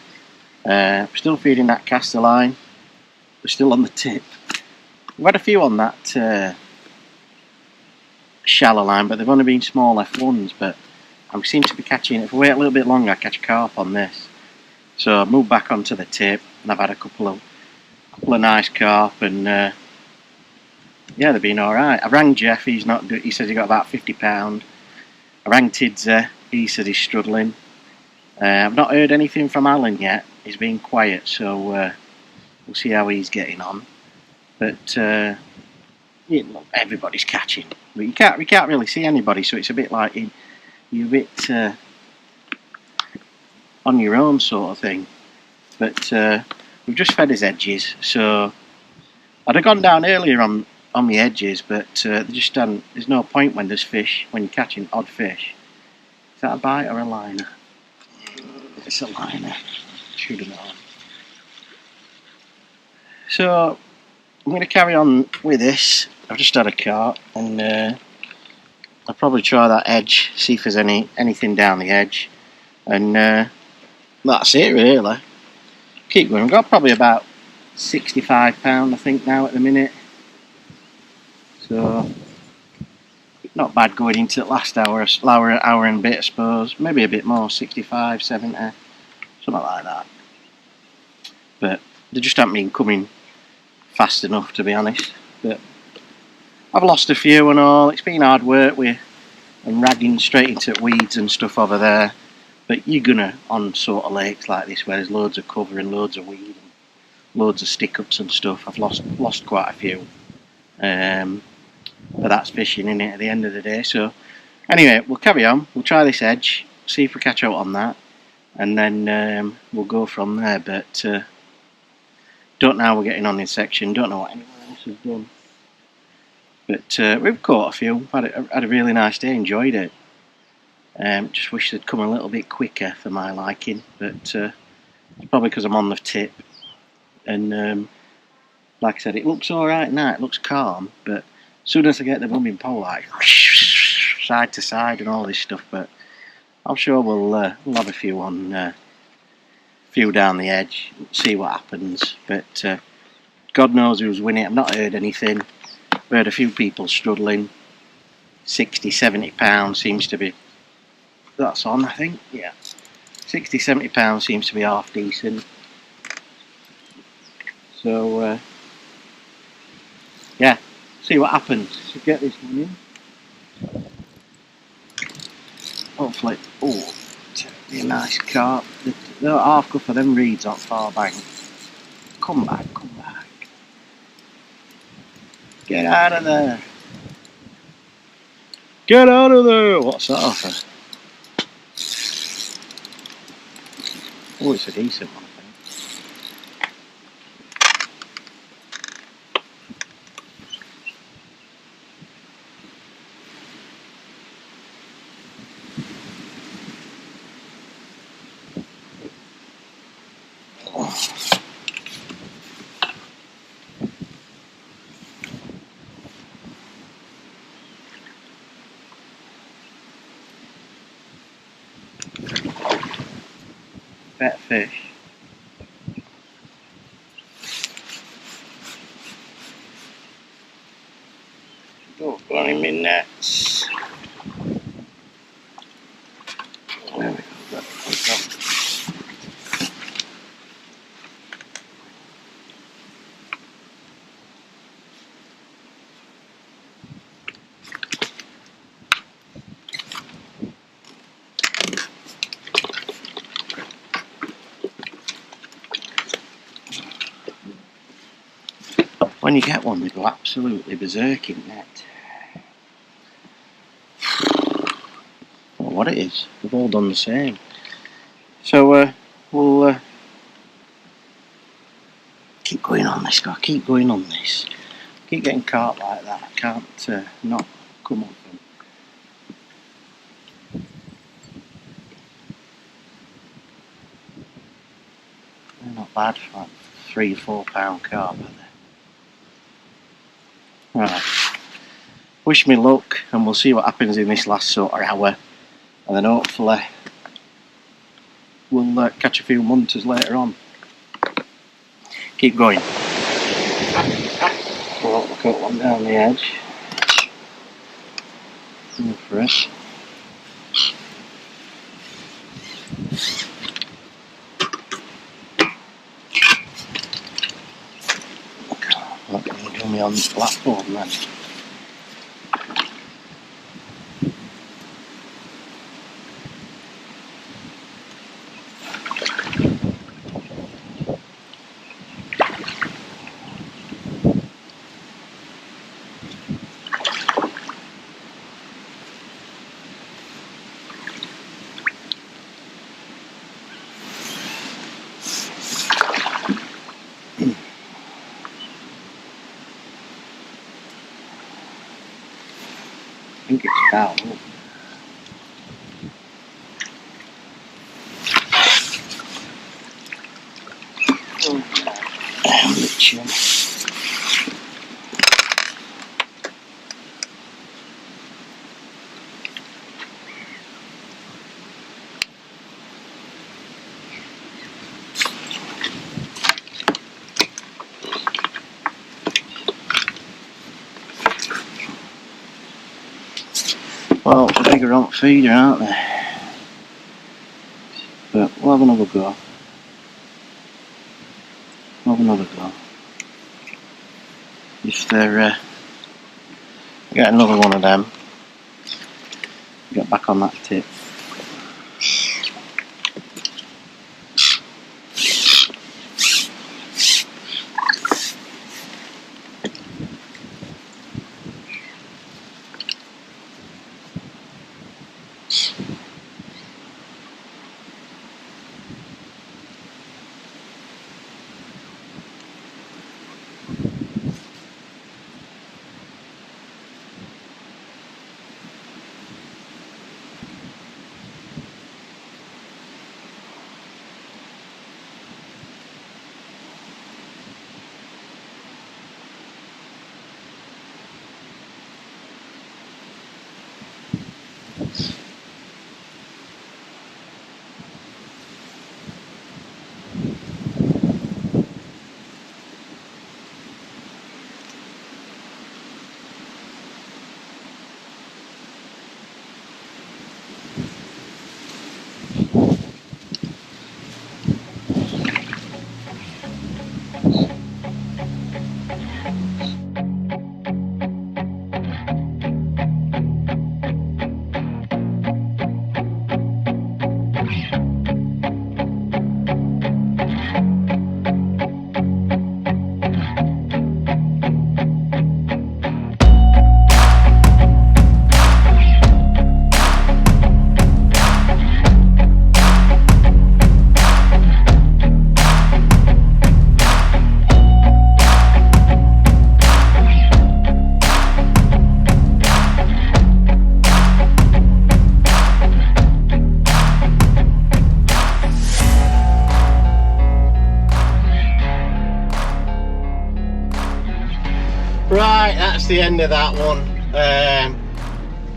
We're still feeding that caster line. We're still on the tip. We've had a few on that shallow line, but they've only been small F1s. But I seem to be catching, if we wait a little bit longer, I catch carp on this. So I've moved back onto the tip, and I've had a couple of nice carp, and yeah, they've been all right. I rang Jeff. He says he got about £50. I rang Tidza, he said he's struggling. I've not heard anything from Alan yet, he's been quiet, so we'll see how he's getting on. But yeah, look, everybody's catching, but you can't really see anybody, so it's a bit like you're a bit on your own sort of thing. But we've just fed his edges, so I'd have gone down earlier on the edges, but there's no point when there's fish, when you're catching odd fish. Is that a bite or a liner? It's a liner. Should have known. So I'm going to carry on with this. I've just had a carp, and I'll probably try that edge, see if there's anything down the edge, and that's it really. Keep going. I've got probably about £65 I think now at the minute. So not bad going into the last hour and a bit, I suppose. Maybe a bit more, 65, 70, something like that. But they just haven't been coming fast enough, to be honest. But I've lost a few and all. It's been hard work with and ragging straight into weeds and stuff over there. But you're gonna on sort of lakes like this where there's loads of cover and loads of weed and loads of stick-ups and stuff. I've lost quite a few. But that's fishing, innit, at the end of the day. So anyway, we'll carry on. We'll try this edge, see if we catch out on that, and then we'll go from there. But don't know how we're getting on in section. Don't know what anyone else has done. But we've caught a few. Had a really nice day. Enjoyed it. Just wish they'd come a little bit quicker for my liking. But it's probably because I'm on the tip. And like I said, it looks all right now. It looks calm. But as soon as I get the blooming pole, like side to side and all this stuff. But I'm sure we'll have a few on, few down the edge. See what happens. But God knows who's winning. I've not heard anything. We heard a few people struggling. 60, 70 pounds seems to be. That's on, I think. Yeah, 60, 70 pounds seems to be half decent. So yeah, see what happens. So get this one in. Hopefully, oh, be a nice carp. The half cup of them reeds on far bank. Come back, come back. Get out of there. Get out of there. What's that offer? Oh, it's a decent one, I think. Oh. Better fish. Oh, got him in nets. There we go. When you get one, they go absolutely berserk in net. Well, what it is, they've all done the same. So we'll keep going on this, guy. Keep going on this. Keep getting caught like that. I can't not come off them. They're not bad for like 3-4 pound carp, are they? Right. Wish me luck, and we'll see what happens in this last sort of hour, and then hopefully we'll catch a few munters later on. Keep going. Well, we'll cut one down the edge. Go for it. What can you do me on the platform then? I think it's foul. Damn the chin. bigger on feeder, aren't they? But we'll have another go. We'll have another go. If they're get another one of them, get back on that tip. Right, that's the end of that one.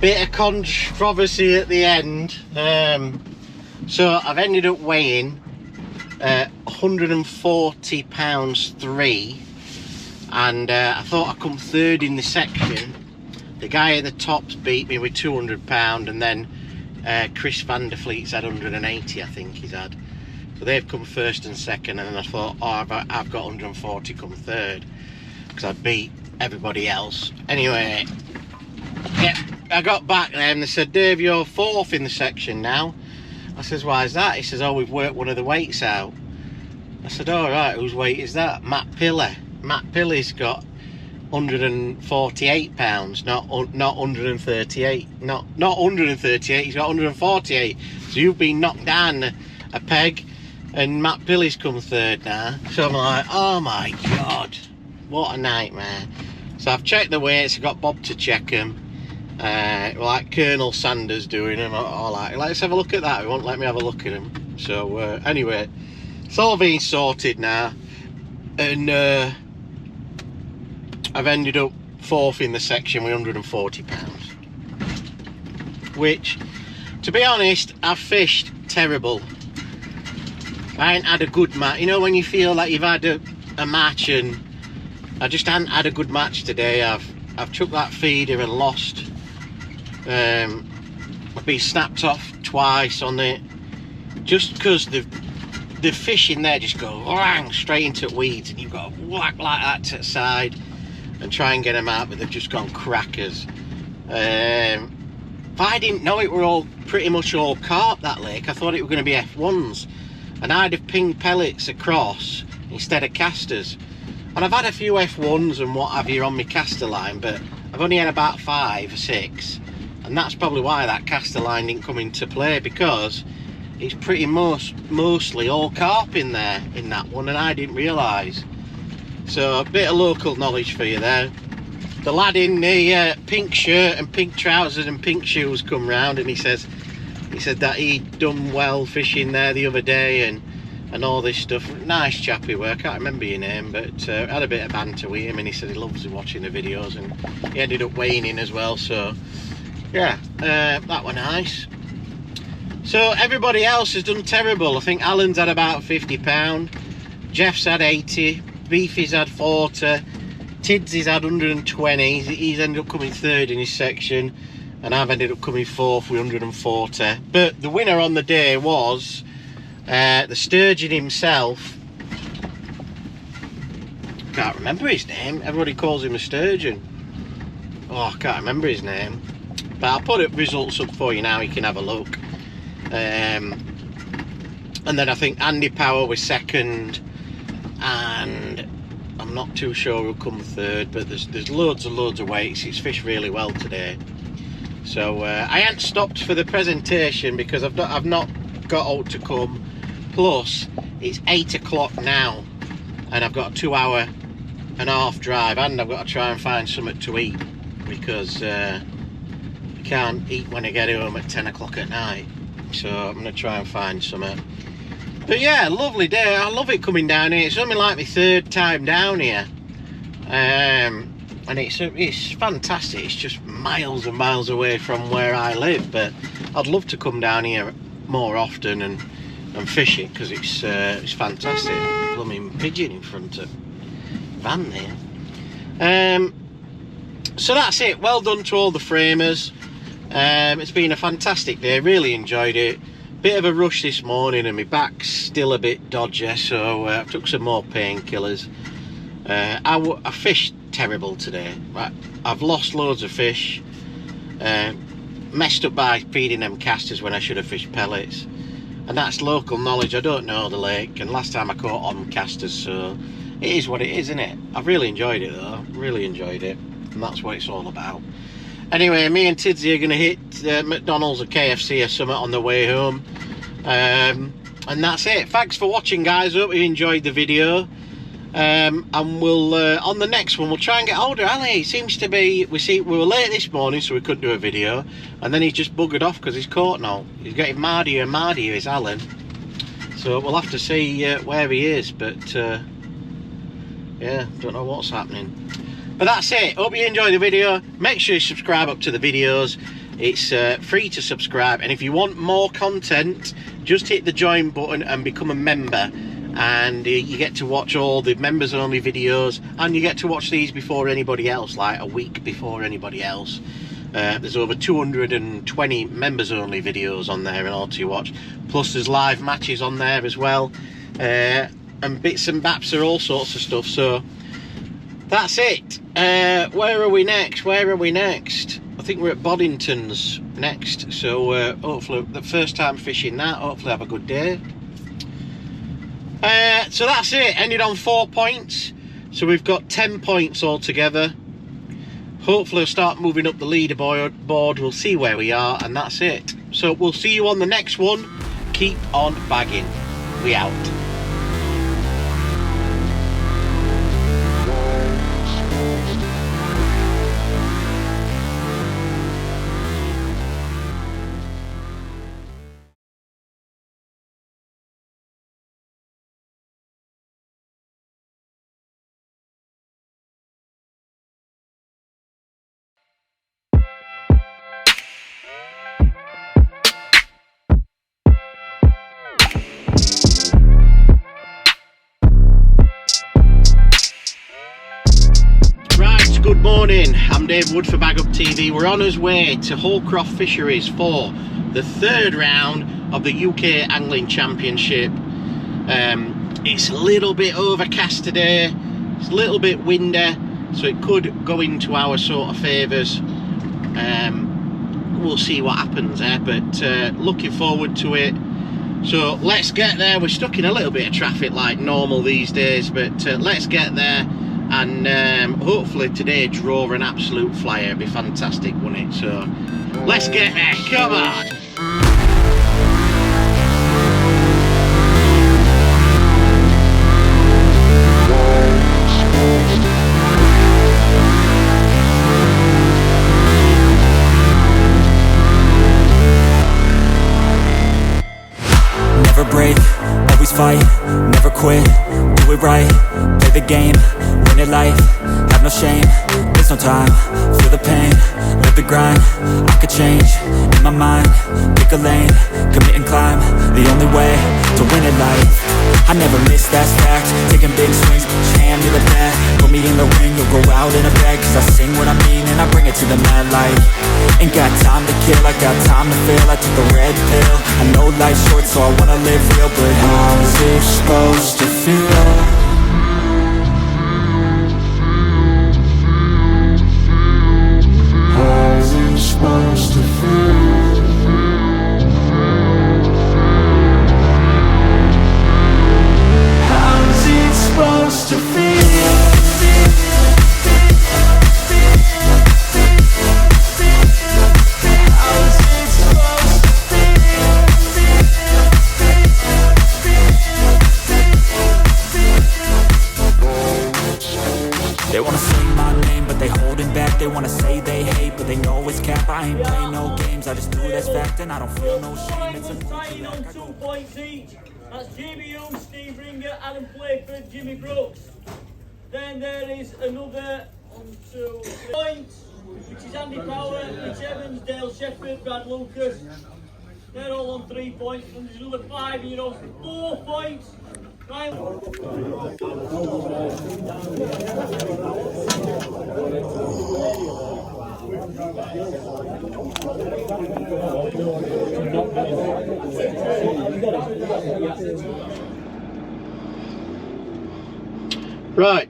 Bit of controversy at the end. So I've ended up weighing 140 pounds 3, and I thought I'd come third in the section. The guy at the top's beat me with 200 pound, and then Chris van der Vliet's had 180, I think he's had. So they've come first and second, and then I thought, oh, I've got 140 come third, because I beat everybody else. Anyway, yeah, I got back there and they said, Dave, you're fourth in the section now. I says, why is that? He says, oh, we've worked one of the weights out. I said, all right, whose weight is that? Matt Pilley. Matt Pilley's got 148 pounds, not 138. Not 138, he's got 148. So you've been knocked down a peg, and Matt Pilley's come third now. So I'm like, oh my God, what a nightmare. So I've checked the weights, I got Bob to check them. Like Colonel Sanders doing them, or like, let's have a look at that. He won't let me have a look at them. So anyway, it's all been sorted now, and I've ended up fourth in the section with 140 pounds, which, to be honest, I've fished terrible. I ain't had a good match. You know when you feel like you've had a match, and I just hadn't had a good match today. I've took that feeder and lost. I've been snapped off twice on it, just because the fish in there just go whang, straight into weeds, and you've got to whack like that to the side and try and get them out, but they've just gone crackers. If I didn't know it were all pretty much all carp, that lake, I thought it were going to be F1s, and I'd have pinged pellets across instead of casters. And I've had a few F1s and what have you on my caster line, but I've only had about 5 or 6, and that's probably why that caster line didn't come into play, because it's pretty mostly all carp in there in that one, and I didn't realise. So a bit of local knowledge for you there. The lad in the pink shirt and pink trousers and pink shoes come round, and he said that he'd done well fishing there the other day, and all this stuff. Nice chap he were, I can't remember your name, but had a bit of banter with him, and he said he loves watching the videos, and he ended up weighing in as well. So yeah, that were nice. So everybody else has done terrible. I think Alan's had about 50 pound, Jeff's had 80, Beefy's had 40, Tidsy's had 120, he's ended up coming third in his section, and I've ended up coming 4th with 140. But the winner on the day was the sturgeon himself. Can't remember his name. Everybody calls him a sturgeon. Oh, I can't remember his name. But I'll put up results up for you now, you can have a look. And then I think Andy Power was 2nd, and I'm not too sure who'll come 3rd, but there's loads and loads of weights. It's fished really well today. So I ain't stopped for the presentation because I've not got out to come. Plus, it's 8 o'clock now, and I've got a 2.5-hour drive, and I've got to try and find something to eat because you can't eat when I get home at 10 o'clock at night. So I'm going to try and find something. But yeah, lovely day. I love it coming down here. It's only like my 3rd time down here. And it's fantastic. It's just miles and miles away from where I live. But I'd love to come down here more often and fish it because it's fantastic. Blooming pigeon in front of van there. So that's it. Well done to all the framers. It's been a fantastic day. Really enjoyed it. Bit of a rush this morning and my back's still a bit dodgy, so I took some more painkillers. I fished terrible today. I've lost loads of fish, messed up by feeding them casters when I should have fished pellets, and that's local knowledge. I don't know the lake, and last time I caught on casters, so it is what it is, isn't it? I've really enjoyed it though, really enjoyed it, and that's what it's all about. Anyway, me and Tidsy are going to hit McDonald's or KFC or something on the way home. And that's it. Thanks for watching, guys. Hope you enjoyed the video. And we'll, on the next one, we'll try and get hold of Ali. It seems to be, we were late this morning, so we couldn't do a video. And then he's just buggered off because he's caught now. He's getting mardier and mardier, is Alan. So we'll have to see where he is. But, yeah, don't know what's happening. But that's it. Hope you enjoy the video. Make sure you subscribe up to the videos. It's free to subscribe, and if you want more content, just hit the join button and become a member, and you get to watch all the members only videos, and you get to watch these before anybody else, like a week before anybody else. There's over 220 members only videos on there and all to watch, plus there's live matches on there as well, and bits and baps are all sorts of stuff. So that's it. Where are we next? I think we're at Boddington's next, so hopefully the first time fishing that, hopefully have a good day. So that's it. Ended on 4 points, so we've got 10 points altogether. Hopefully I'll start moving up the leaderboard. We'll see where we are, and that's it. So we'll see you on the next one. Keep on bagging. We out. Good morning, I'm Dave Wood for Baguptv. We're on our way to Holcroft Fisheries for the 3rd round of the UK Angling Championship. It's a little bit overcast today, it's a little bit windy, so it could go into our sort of favours. We'll see what happens there, but looking forward to it. So let's get there. We're stuck in a little bit of traffic like normal these days, but let's get there. And hopefully today draw an absolute flyer. It'd be fantastic, wouldn't it? So let's get there, come on. Never break, always fight, never quit, do it right, play the game, win it life, have no shame, there's no time, feel the pain, live the grind, I could change, in my mind, pick a lane, commit and climb, the only way to win it life. I never miss, that's fact. Taking big swings, jam to the bat. Put me in the ring, you'll go out in a bag. Cause I sing what I mean and I bring it to the mad light. Ain't got time to kill, I got time to feel. I took the red pill, I know life's short so I wanna live real. But how's it supposed to feel? How's it supposed to feel? How's it supposed to feel? They wanna say my name, but they holding back. They wanna say they hate, but they know it's cap. I ain't play no games, I just do that's fact. And I don't feel no shame, it's a tying on 2 points each. That's Jamie Hughes, Steve Ringer, Adam Playford, Jimmy Brooks. Then there is another 1, 2, 3 points, which is Andy Power, Rich Evans, Dale Shepherd, Brad Lucas. They're all on 3 points. And there's another 5-year-old for 4 points. Right,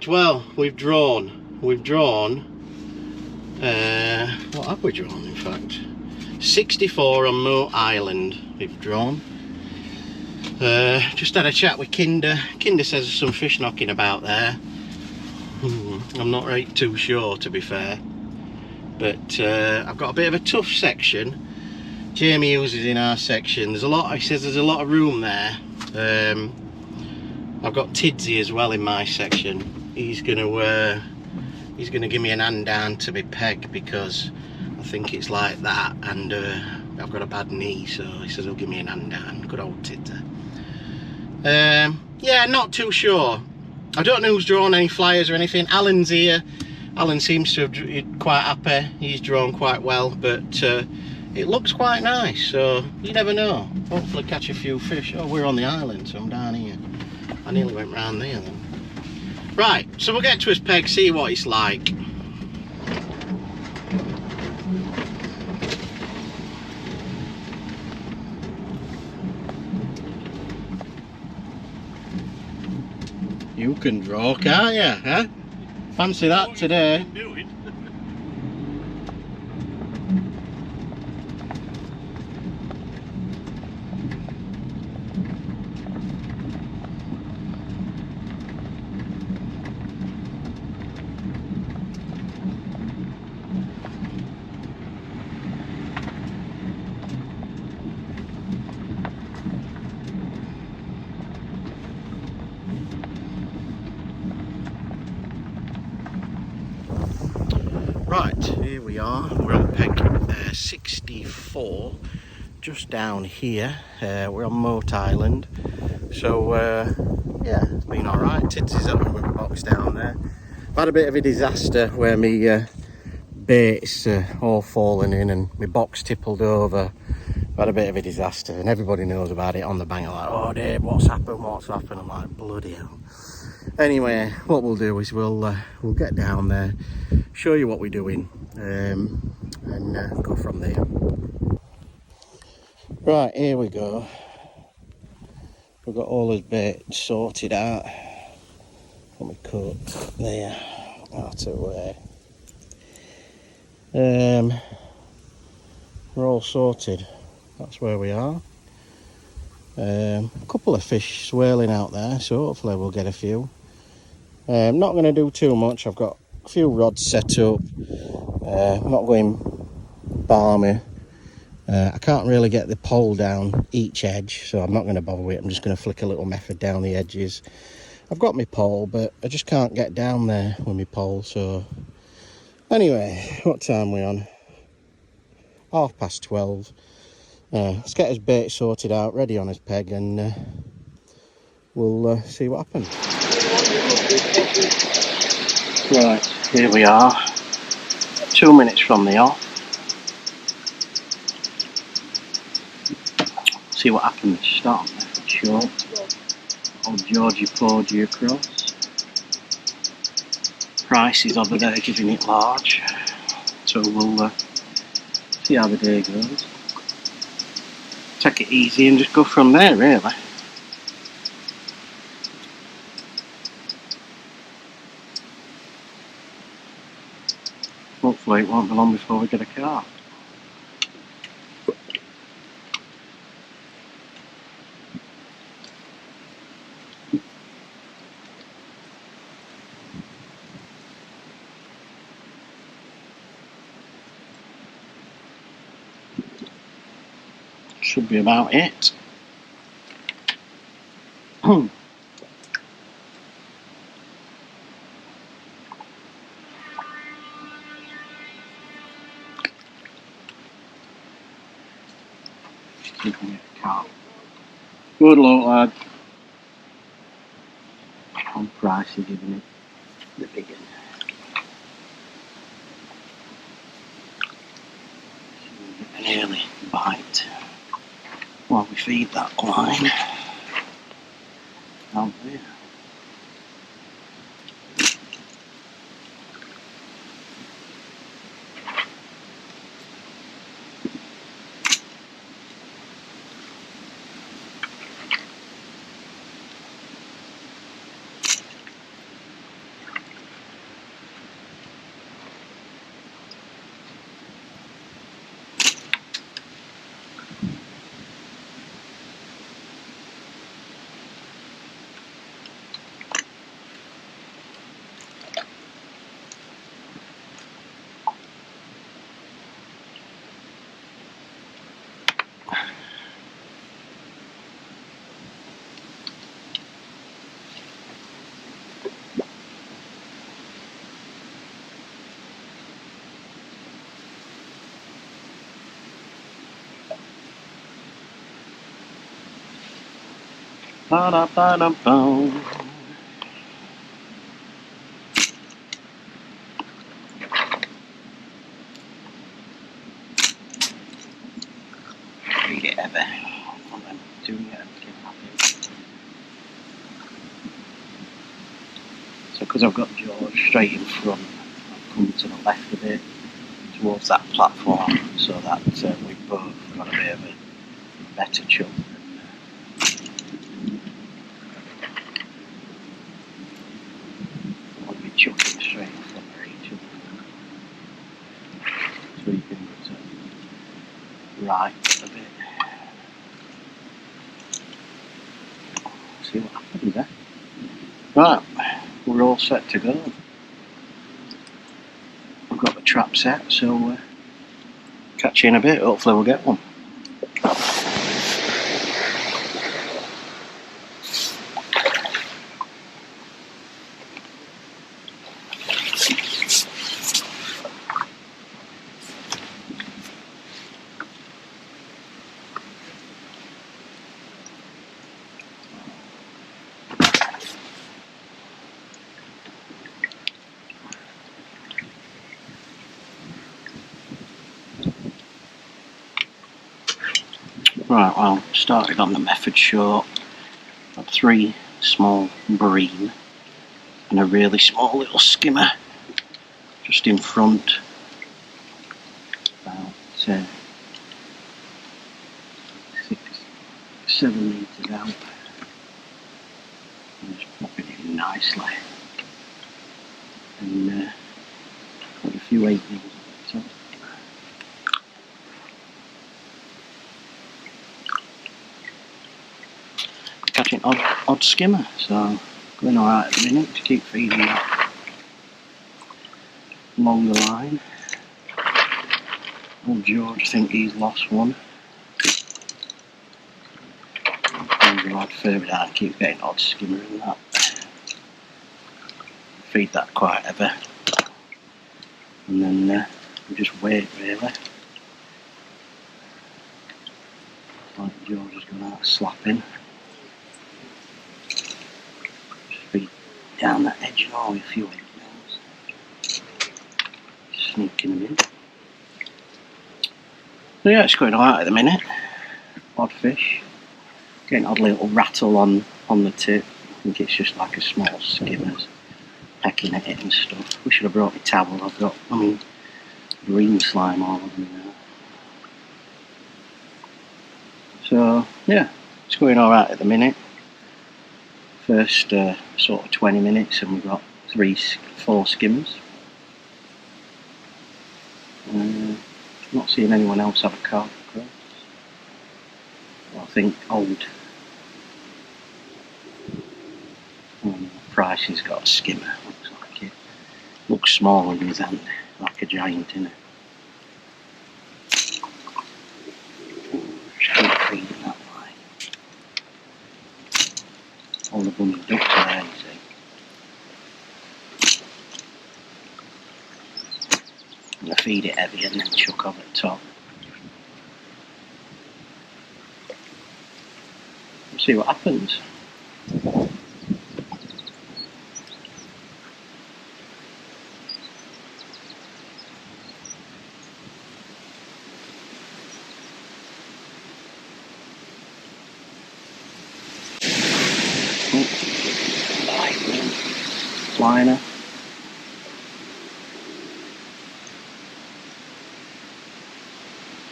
well, we've drawn. What have we drawn, in fact? 64 on Moat Island we've drawn. Just had a chat with Kinder. Kinder says there's some fish knocking about there. I'm not right too sure, to be fair. But I've got a bit of a tough section. Jamie Hughes is in our section. He says there's a lot of room there. I've got Tidsy as well in my section. He's gonna give me an hand down to my peg because I think it's like that, and I've got a bad knee, so he says he'll give me an hand down. Good old Tidsy. Yeah, not too sure. I don't know who's drawn any flyers or anything. Alan's here. Alan seems to have quite happy. He's drawn quite well, but it looks quite nice, so you never know. Hopefully catch a few fish. Oh, we're on the island, so I'm down here. I nearly went round there then. Right, so we'll get to his peg, see what it's like. You can draw, can't you? Huh? Fancy that today. Right, here we are. We're on peg 64, just down here. We're on Moat Island. So, yeah, it's been alright. Tidsy's up with my box down there. I've had a bit of a disaster where my bait's all fallen in and my box tippled over. I've had a bit of a disaster and everybody knows about it on the bank. Like, oh Dave, what's happened? I'm like, bloody hell. Anyway, what we'll do is we'll get down there, show you what we're doing, and go from there. Right, here we go. We've got all his bait sorted out. Let me cut there out of the way. We're all sorted. That's where we are. A couple of fish swirling out there, so hopefully we'll get a few. I'm not going to do too much. I've got a few rods set up. I'm not going balmy. I can't really get the pole down each edge, so I'm not going to bother with it. I'm just going to flick a little method down the edges. I've got my pole, but I just can't get down there with my pole. So anyway, what time are we on? 12:30. Let's get his bait sorted out, ready on his peg, and we'll see what happens. Right, here we are, 2 minutes from the off. See what happens. Start on method short. Hold Georgie Porgy across. Price is over there giving it large. So we'll see how the day goes. Take it easy and just go from there, really. Hopefully it won't be long before we get a car. Should be about it. Good luck, lad. On Price is giving it the big one. An early bite while we feed that line out there. Ba-da-ba-da-boom. Read it ever. And then doing it and keep happy. So because I've got George straight in front, I've come to the left a bit towards that platform so that we've both got a bit of a better jump. I want to be chucking straight in front of each other. So you can go to right a bit. See what happens there. Right, we're all set to go. We've got the trap set, so catch you in a bit. Hopefully we'll get one. Right, well, started on the method short. Got 3 small bream and a really small little skimmer just in front, about 6-7 metres out, and just popping it in nicely, and got a few 8 mils at the top. Catching odd skimmer, so going alright at the minute to keep feeding that along the line. Old George, I think he's lost one. And I'd further down, keep getting odd skimmer in that. Feed that quite heavy. And then we just wait really. Like George is going out slapping. Feed down that edge and all a few 8 mils. Sneaking them in. So yeah, it's going alright at the minute. Odd fish. Getting odd little rattle on the tip. think it's just like a small skimmers pecking at it and stuff. We should have brought my towel. I've got, green slime all over me now. So yeah, it's going alright at the minute. First sort of 20 minutes and we've got 4 skimmers. Not seeing anyone else have a carp across. Well, I think old Price's got a skimmer. Looks like it. Looks small in his hand, like a giant, innit? Just keep feeding that line. All the bunny ducks are there, you see. I'm going to feed it heavy and then chuck over the top. See what happens. Liner.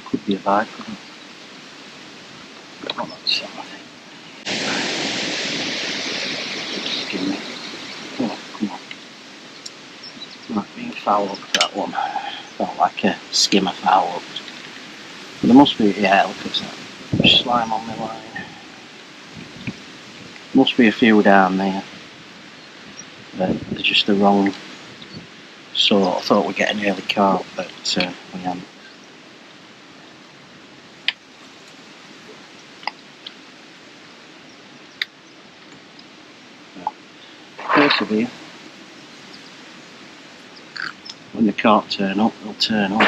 Could be a bite. Oh, that's some, I think. Skim it. Oh, come on. Might be foul up that one. Felt like a skimmer foul up. But there must be, yeah, look at that. Slime on my line. Must be a few down there. But they're just the wrong sort. I thought we'd get an early carp, but we haven't. Persevere. When the carp turn up, they'll turn up.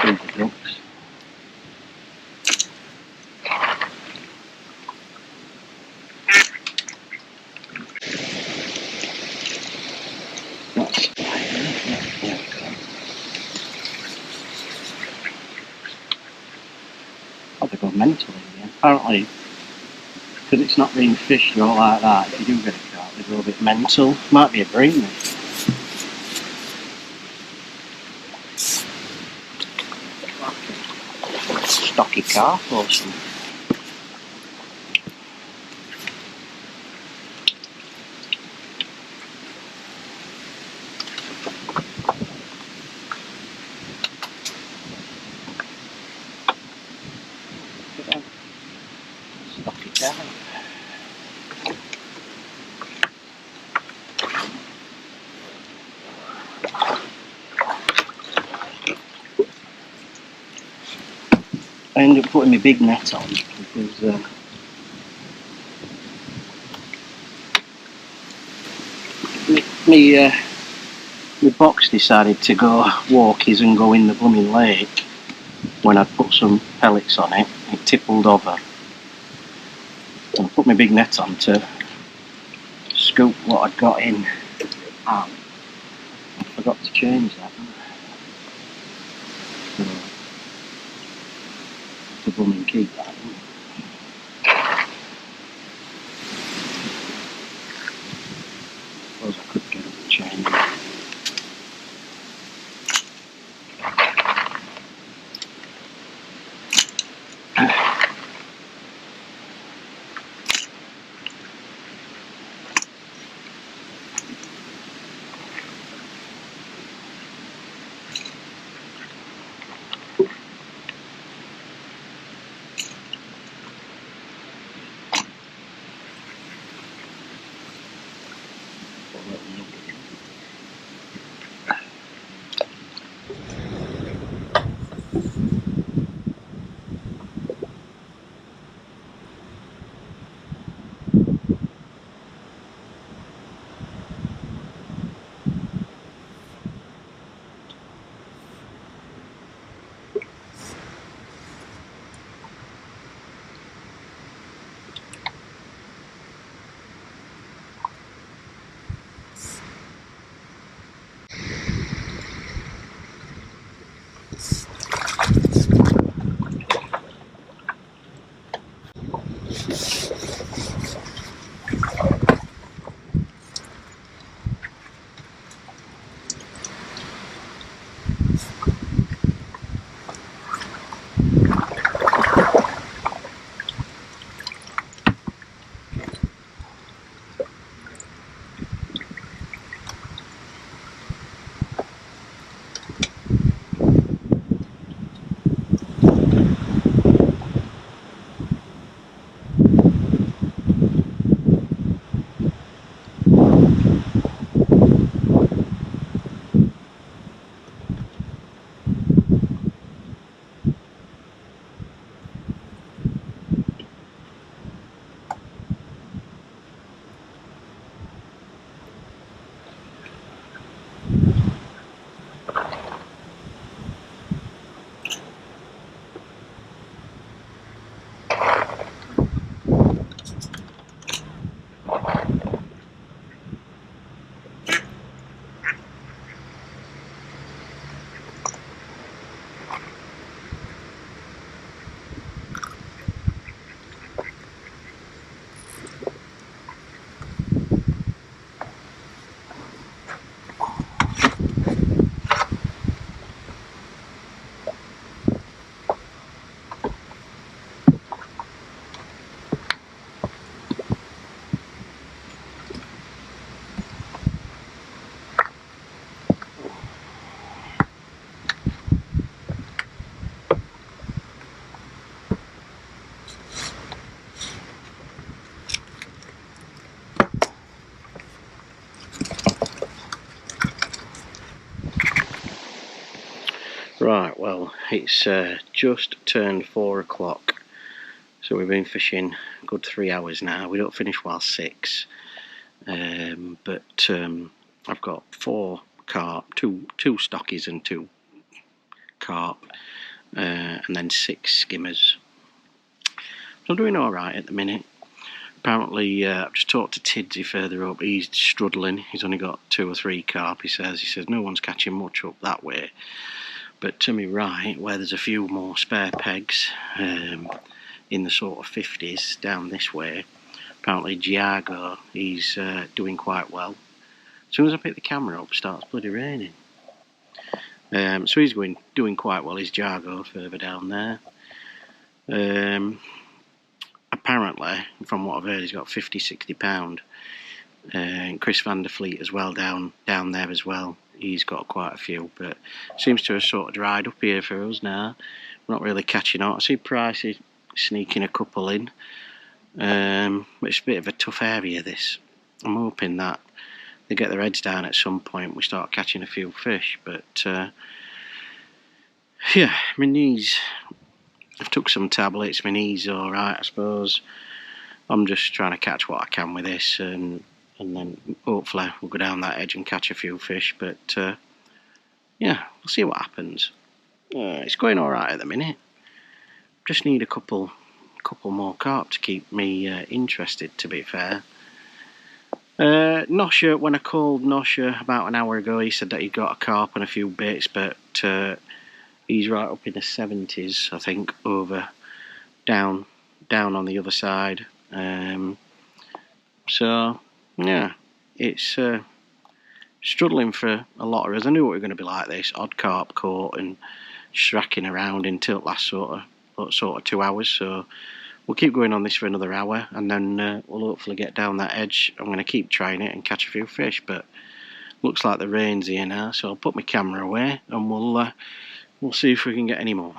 Feed the ducks. That's there we go. Oh, they go mental in here. Apparently, because it's not being fished or like that, if you do get a carp, they go a bit mental. Might be a bream. Stocky carp or something. Stocky carp. I ended up putting my big net on because my box decided to go walkies and go in the blooming lake when I'd put some pellets on it. It tippled over. And I put my big net on to scoop what I'd got in. I forgot to change that. So, to blooming keep that. Suppose I could get it to change it. It's just turned 4 o'clock, so we've been fishing a good 3 hours now. We don't finish while 6, but I've got 4 carp, two stockies and 2 carp, and then 6 skimmers. So I'm doing alright at the minute. Apparently, I've just talked to Tidsy further up. He's struggling. He's only got 2 or 3 carp, he says. He says no one's catching much up that way. But to me right, where there's a few more spare pegs in the sort of 50s down this way, apparently Giago, he's doing quite well. As soon as I pick the camera up, it starts bloody raining. So he's doing quite well. He's Giago further down there. Apparently, from what I've heard, he's got 50-60 pound. And Chris van der Fleet as well down there as well. He's got quite a few, but seems to have sort of dried up here for us now. We're not really catching on. I see Price is sneaking a couple in. But it's a bit of a tough area, this. I'm hoping that they get their heads down at some point. We start catching a few fish, but yeah, my knees. I've took some tablets. My knees are alright, I suppose. I'm just trying to catch what I can with this, and then hopefully we'll go down that edge and catch a few fish. But yeah, we'll see what happens. It's going alright at the minute. Just need a couple more carp to keep me interested, to be fair. Nosha, when I called Nosha about an hour ago, he said that he got a carp and a few bits, but he's right up in the 70s, I think, over down on the other side. So yeah, it's struggling for a lot of us. I knew it was going to be like this: odd carp caught and shracking around until the last sort of 2 hours. So we'll keep going on this for another hour, and then we'll hopefully get down that edge. I'm going to keep trying it and catch a few fish, but looks like the rain's here now, so I'll put my camera away and we'll see if we can get any more.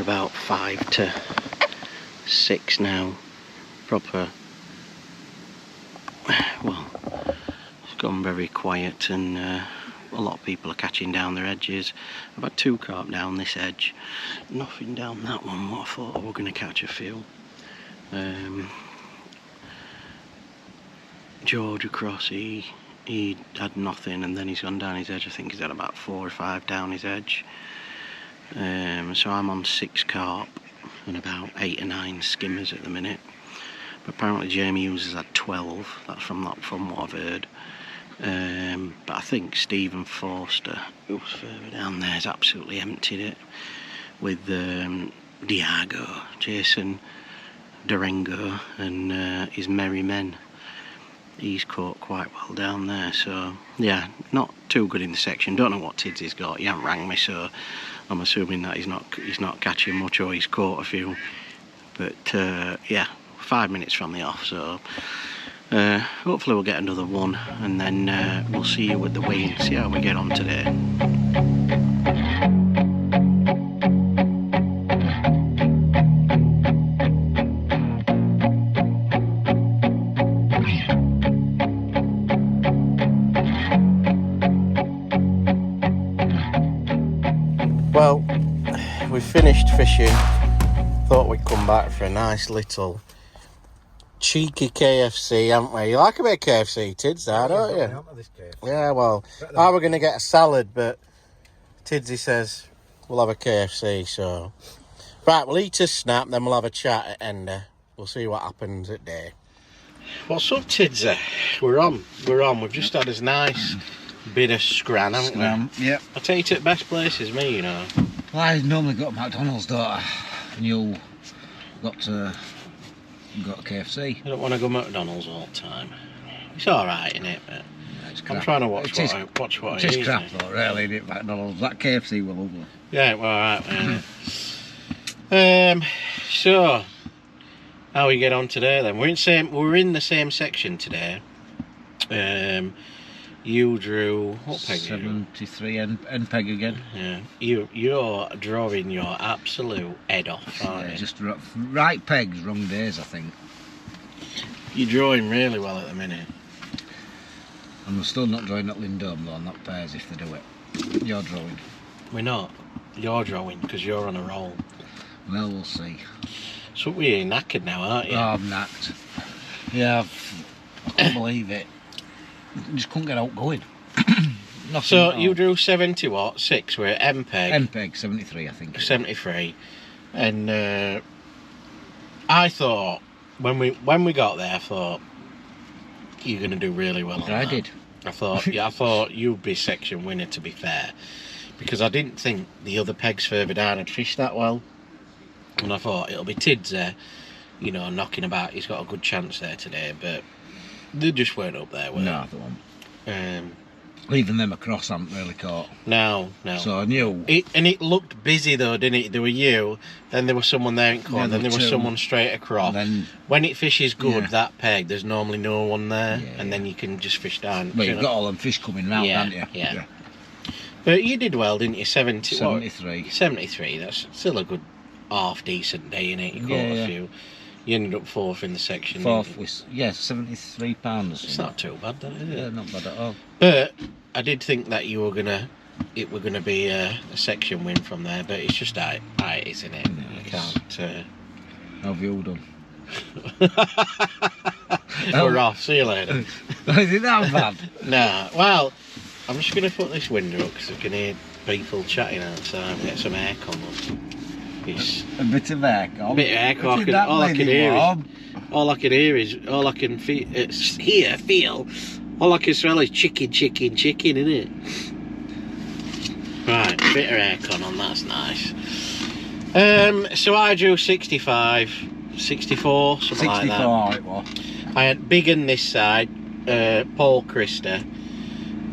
about 5 to 6 now. Proper, well, it's gone very quiet, and a lot of people are catching down their edges. I've had 2 carp down this edge, nothing down that one. What I thought I were going to catch a few. George across, he had nothing, and then he's gone down his edge. I think he's had about 4 or 5 down his edge. So I'm on 6 carp and about 8 or 9 skimmers at the minute. But apparently Jamie Hughes has had 12. That's from what I've heard. But I think Stephen Forster, who's further down there, has absolutely emptied it with Diago, Jason Durango, and his Merry Men. He's caught quite well down there, so yeah, not too good in the section. Don't know what Tids he's got. He hasn't rang me, so I'm assuming that he's not catching much, or he's caught a few. But yeah, 5 minutes from the off, so hopefully we'll get another one, and then we'll see you with the weigh and see how we get on today. Well, we finished fishing. Thought we'd come back for a nice little cheeky KFC, haven't we? You like a bit of KFC, Tids, don't you? Yeah, well, I were going to get a salad, but Tidsy says we'll have a KFC, so... Right, we'll eat a snap, then we'll have a chat at Ender. We'll see what happens at day. What's up, Tidsy? We're on. We've just had a nice bit of scran, haven't we? Yep. I take it best places, me, you know. Well, I normally got McDonald's, don't I? And you got KFC. I don't want to go McDonald's all the time. It's alright, innit? But Yeah, it's I'm crap. trying to watch It is- what I It is eat. crap though, really, isn't it, McDonald's? That KFC were lovely. Yeah, well, alright. So how we get on today then? We're in the same section today. You drew what peg? 73 end peg again. Yeah, you're drawing your absolute head off, aren't Yeah, you? just right pegs, wrong days, I think. You're drawing really well at the minute. And we're still not drawing at Lindome though, on that pairs if they do it. You're drawing. We're not. You're drawing because you're on a roll. Well, we'll see. So we're knackered now, aren't you? Oh, I'm knacked. Yeah, I can't believe it. Just couldn't get out going. So you drew 70 what? 6 with MPEG. MPEG 73, I think. 73. And I thought when we got there, I thought you're gonna do really well on I that. did. I thought you'd be section winner, to be fair, because I didn't think the other pegs further down had fished that well, and I thought it'll be Tids there, you know, knocking about. He's got a good chance there today, but they just weren't up there, were they? No, they won't. Even them across haven't really caught. No. So I knew. It looked busy though, didn't it? There were you, then there was someone there in corner, Yeah, then there was two. someone straight across. Then, When it fishes good, Yeah. that peg, there's normally no one there, Yeah, and then you can just fish down. well, you you've know. got all them fish coming round, Yeah, haven't you? yeah. But you did well, didn't you? 70, what? 73. 73, that's still a good half decent day, innit? You caught Yeah, a yeah. few. You ended up 4th in the section. Fourth didn't you? was, yeah, 73 pounds. It's not too bad, that, is it? Yeah, not bad at all. But I did think that it were gonna be a section win from there, but it's just how it is, isn't it? Yeah, You it's- can't. How have you all done? We're off. See you later. Is it that bad? Nah. Well, I'm just gonna put this window up because I can hear people chatting outside and get some aircon. It's A bit of aircon. a bit of aircon. Isn't that All I can really hear warm? all I can feel. All I can smell is chicken, innit? Right, bit of aircon on, that's nice. So I drew 65, 64, something like that. 64 it was. I had Big on this side, Paul Christer,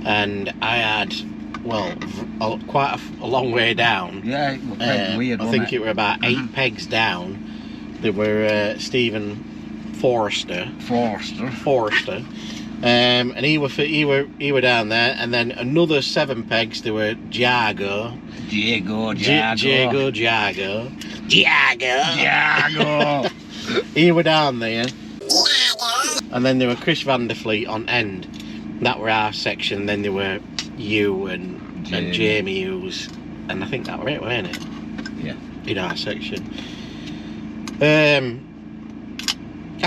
and I had, well, quite a long way down. Yeah, it was pegged weird, I wasn't think it were about 8 pegs down. There were Stephen Forster, And he were down there, and then another 7 pegs. There were Jago. He were down there. And then there were Chris van der Fleet on end. That were our section. Then there were you and Jamie Hughes, and I think that were it, weren't it? Yeah. In our section. I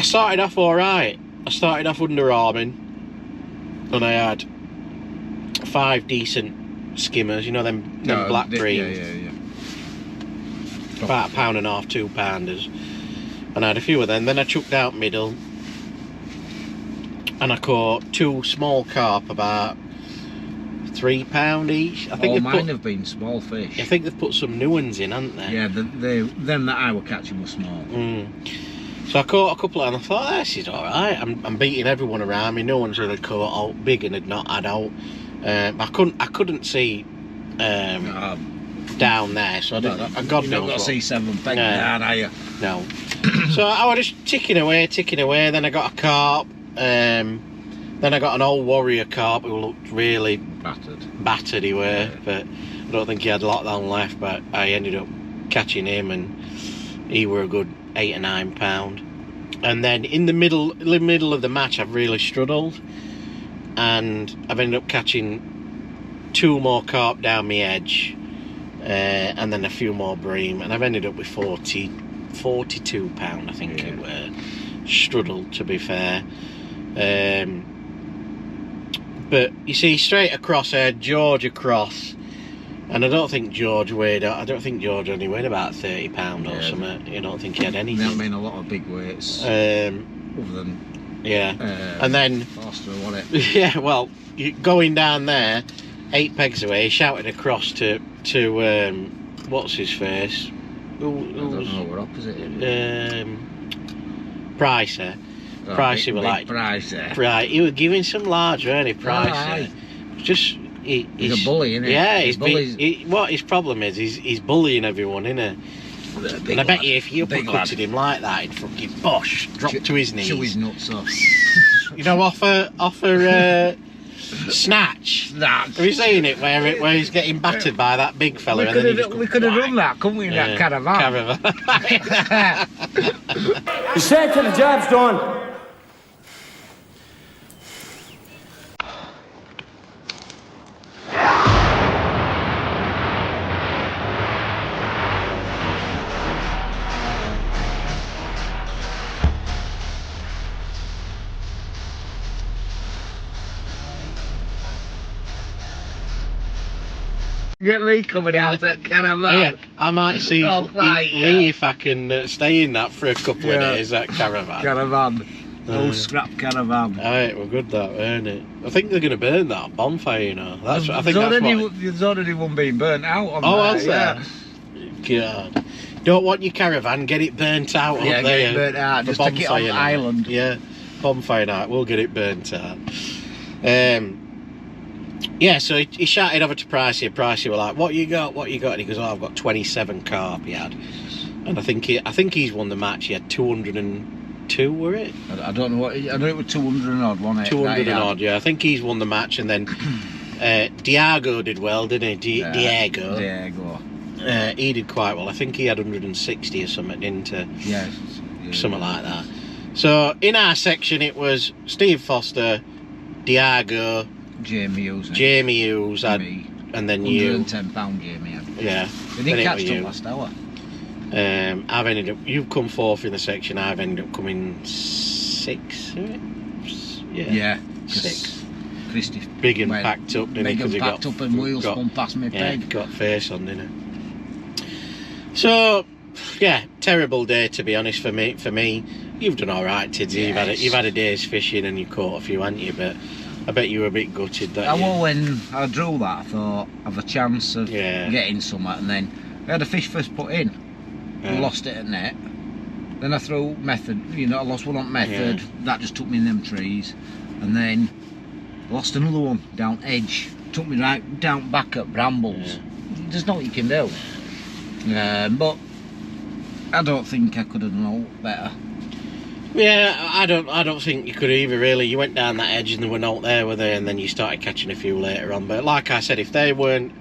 started off alright. I started off underarming, and I had 5 decent skimmers, you know, them black breams. Yeah. About £1.50, £2. And I had a few of them. Then I chucked out middle, and I caught 2 small carp, about £3 each. I think mine have been small fish. I think they've put some new ones in, haven't they? Yeah, them that I were catching were small. So I caught a couple of them. I thought, this is alright. I'm beating everyone around me. No one's really caught out big and had not had out. I couldn't see down there, so I didn't. God knows. You've not got to see 7 pegs down, are you? No. So I was just ticking away. Then I got a carp. Then I got an old warrior carp who looked really battered he were, but I don't think he had a lot down left. But I ended up catching him, and he were a good £8 or £9. And then in the middle of the match, I've really struggled, and I've ended up catching 2 more carp down my edge, and then a few more bream, and I've ended up with £42, I think it were. Struggled, to be fair. But you see, straight across I had George across, and I don't think George only weighed about £30 or something. I don't think he had anything. That mean a lot of big weights. Other than and then Foster, wasn't it? Yeah, well, going down there, 8 pegs away, he shouted across to what's his face? I don't know, we're opposite him. Pricer. Pricer were like Pricer. Right, he was giving some large, weren't he, Pricer? Just he's a bully, isn't he? Yeah, what his problem is, he's bullying everyone, isn't he? And I bet you if you uppercutted him like that, he'd fucking drop to his knees. Chew his nuts off. You know, offer snatch. Have you seen it where he's getting battered by that big fella? We could have done that, couldn't we, in that caravan? You said till the job's done. Get Lee coming out that caravan. Yeah, I might see Lee if I can stay in that for a couple of days, that caravan. Old scrap caravan. Alright, well, good that, weren't it? I think they're going to burn that bonfire, you know. There's already one being burnt out on there. Was there? God. Don't want your caravan, get it burnt out up there. Get it burnt out, just take it on the island. Yeah, bonfire night, we'll get it burnt out. Yeah, so he shouted over to Pricey, and Pricey were like, what you got? And he goes, I've got 27 carp, he had. And I think he's won the match. He had 202, were it? I don't know what, I know it was 200 and odd, wasn't it? 200 and odd, yeah. I think he's won the match, and then Diago did well, didn't he? Diago. He did quite well. I think he had 160 or something, didn't he? Yeah. Something like that. So in our section it was Steve Foster, Diago, Jamie Hughes had, me, and then you. £110 Jamie had. Yeah. They didn't catch till last hour. I've ended up, you've come 4th in the section, I've ended up coming 6th, Yeah. 6. Christy big and packed up, didn't he? Big and packed up and wheels spun past me peg. Got face on, didn't he? So, yeah, terrible day to be honest for me. You've done alright, Tidsy. Yes. You've had a day's fishing and you caught a few, haven't you? But I bet you were a bit gutted that well, when I drew that, I thought I've a chance of getting some, and then I had a fish first put in, lost it at net. Then I threw method, I lost one on method, that just took me in them trees, and then lost another one down edge, took me right down back at brambles. There's not what you can do. But I don't think I could have done better. Yeah, I don't think you could either really. You went down that edge and they were not there, were they? And then you started catching a few later on. But like I said, if they weren't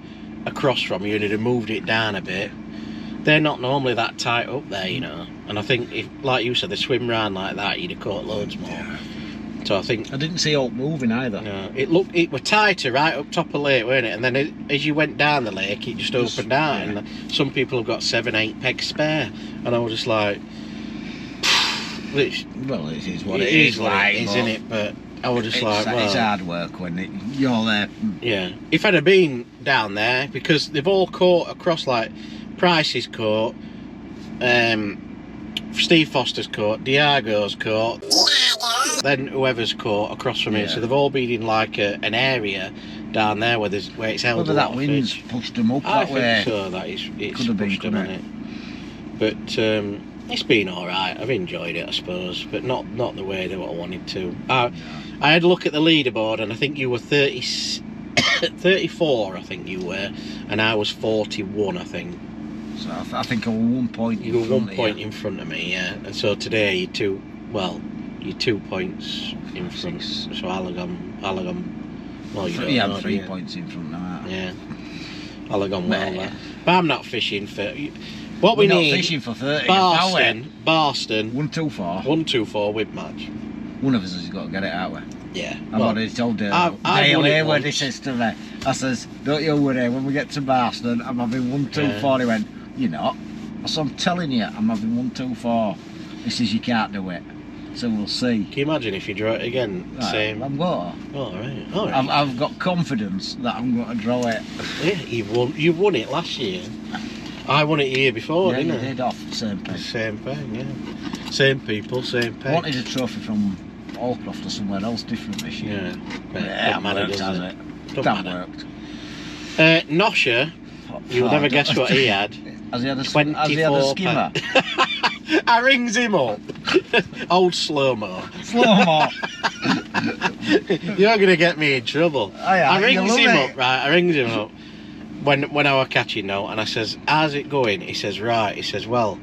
across from you and had moved it down a bit, they're not normally that tight up there, you know. And I think, if, like you said, they swim round like that, you'd have caught loads more. Yeah. So I think... I didn't see Hulk moving either. No, it were tighter right up top of the lake, weren't it? And then as you went down the lake, it just opened out. Yeah. And some people have got 7-8 pegs spare. And I was just like... Well, it is what it is, like, isn't it? But I was just like, well... It's hard work when you're there. Yeah. If I'd have been down there, because they've all caught across, like, Price's caught, Steve Foster's caught, Diago's caught, then whoever's caught across from here. So they've all been in, like, an area down there where it's held. Whether that wind's pushed them up that way. I think so, that it's could have been, pushed them, couldn't it? But it's been alright. I've enjoyed it, I suppose, but not the way that I wanted to. I had a look at the leaderboard, and I think you were 34, I think you were, and I was 41, I think. So I think I was 1 point in front of you. You were 1 point in front of me, yeah. And so today you're 2 points in front. So Allagon, well, you don't had know, 3 points in front now. Yeah. Allagon well there. But I'm not fishing for... We're not fishing for 30. Barston. 1-2-4. 1-2-4 whip match. One of us has got to get it out with. Yeah. I've already told Dale Hayward, he says to me, I says, don't you worry, when we get to Barston, I'm having 1-2-4. He went, you're not. I said, I'm telling you, I'm having 1-2-4. He says, you can't do it. So we'll see. Can you imagine if you draw it again? Right, Same. I'm going to. All right. I've got confidence that I'm going to draw it. Yeah, you won it last year. I won it the year before, didn't I? You did, off the same peg. Same thing, yeah. Same people, same peg. I wanted a trophy from Allcroft or somewhere else different this year. Yeah, that matter, worked, has it? That worked. Nosher, you'll never guess what he had. Has he had a skimmer? I rings him up. Old slow-mo. Slow-mo. You're going to get me in trouble. I rings him up, right? I rings him up when I was catching now, and I says, how's it going? He says, right. He says, well,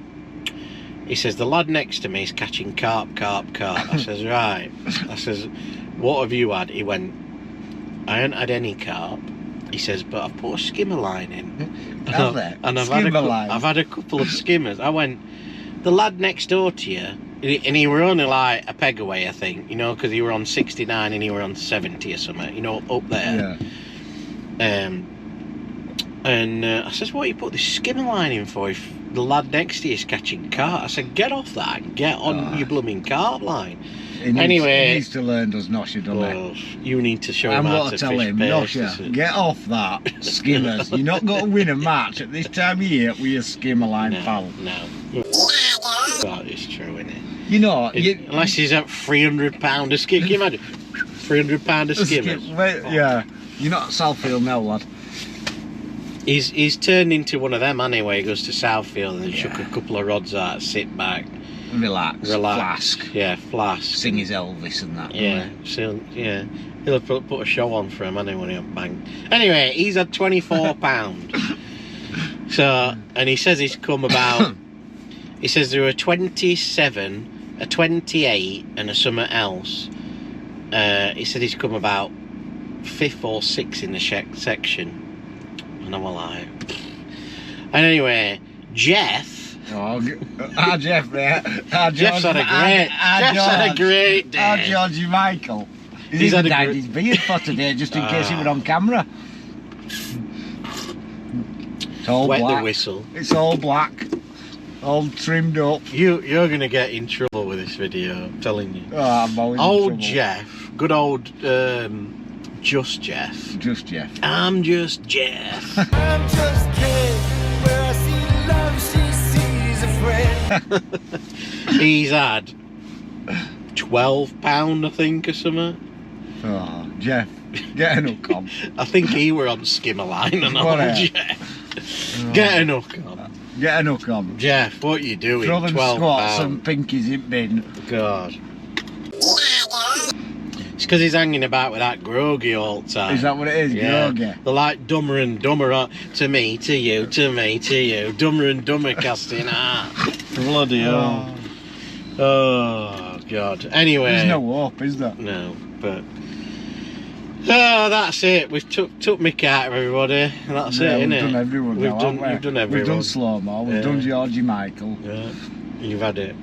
the lad next to me is catching carp. I says, right. I says, what have you had? He went, I haven't had any carp. He says, but I've put a skimmer line in. And I've had a couple of skimmers. I went, the lad next door to you, and he were only like a peg away, I think, you know, because he were on 69 and he were on 70 or something, you know, up there. Yeah. And I says, what you put this skimmer line in for if the lad next to you is catching carp? I said, get off that and get on your blooming carp line. He needs to learn, does Nosher, doesn't he? You need to show him how to tell him, Nosher, get off that, skimmers. You're not going to win a match at this time of year with your skimmer line, pal. No. That is true, isn't it? You know, unless he's at £300 a skim. Can you imagine? £300 a skimmers. Yeah. You're not at Southfield now, lad. He's turned into one of them anyway. He goes to Southfield and shook a couple of rods out, sit back, relax. Flask. Yeah, flask. Sing his Elvis and that. Yeah, so, yeah. He'll put a show on for him, anyway, when he bang. Anyway, he's had £24. So, and he says he's come about. He says there were 27, a 28, and a something else. He said he's come about 5th or 6th in the section. And I'm like, and anyway, Jeff. Oh, Jeff there. Jeff's had a great day. How Georgie Michael. He's even dyed his beard for today, just in case he were on camera. It's all wet black. The whistle. It's all black, all trimmed up. You're gonna get in trouble with this video, I'm telling you. Oh, I'm always in old trouble. Jeff, good old Just Jeff. Just Jeff. I'm just Jeff. I'm just kid. Where I see love, she sees a friend. He's had £12, I think, or something. Oh, Jeff, get an hook on. I think he were on skimmer line and old Jeff. Get an hook on. Get an hook on. Jeff, what you doing? Throw them £12. squats and pinkies in bin. God. It's because he's hanging about with that groggy all the time. Is that what it is, groggy? They're like Dumber and Dumber, to me, to you, to me, to you. Dumber and Dumber casting out. Bloody hell. Oh, God. Anyway. There's no hope, is there? No, but... Oh, that's it. We've took mick out of everybody. That's it, we've innit? done everyone now, haven't we? You've done everyone. We've done Slow-Mo, we've done Georgie Michael. Yeah, you've had it.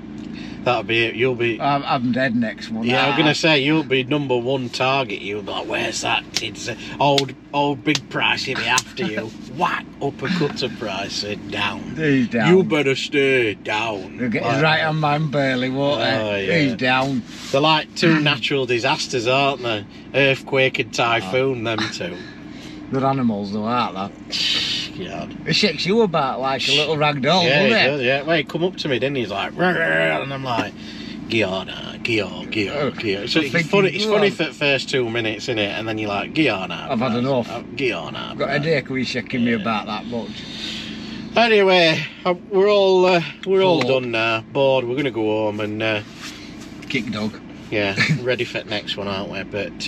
That'll be it. You'll be... I'm dead next one. Yeah, I'm going to say, you'll be #1 target. You'll be like, where's that? It's old big price, he'll be after you. Whack, uppercut to price, down. He's down. You better stay down. He'll get his right hand man barely, won't he? Yeah. He's down. They're like two natural disasters, aren't they? Earthquake and typhoon, them two. They're animals though, aren't they? God. It shakes you about like a little rag doll, Yeah, doesn't he it? does, yeah. Well, he come up to me, didn't he? He's like, "Rrr," and I'm like, Gianna. So it's funny for the first 2 minutes, innit? And then you're like, Gianna. I've had enough. Gianna. I've got a headache when you're shaking me about that much. Anyway, we're all done now. Bored. We're gonna go home and kick dog. Yeah, ready for the next one, aren't we? But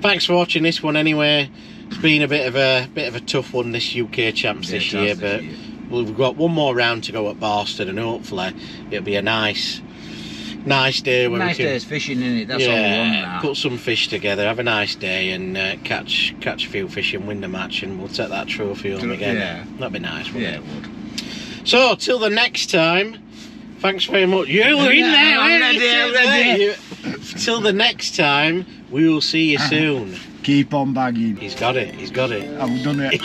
thanks for watching this one anyway. It's been a bit of a tough one, this UK Champs this year, but we've got one more round to go at Boston, and hopefully it'll be a nice day where nice we can, day's fishing in it. That's all we want now. Put some fish together, have a nice day, and catch a few fish and win the match, and we'll take that trophy home again. Yeah. That'd be nice, wouldn't Yeah, it? it would. So till the next time. Thanks very much. You were in there. I'm ready. Till the next time, we will see you soon. Keep on bagging. He's got it. I've done it.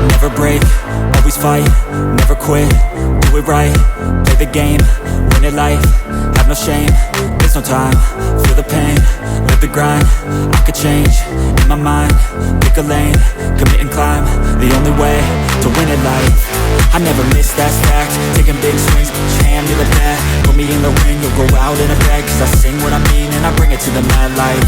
Never break, always fight, never quit, do it right, play the game, win it life, have no shame, there's no time, feel the pain, live the grind, I could change, in my mind, pick a lane, commit and climb, the only way to win it life, I never miss that stack, taking big swings, put your hand to the bat, put me in the ring, you'll go out in a bag, cause I sing what I mean and I bring it to the mad light,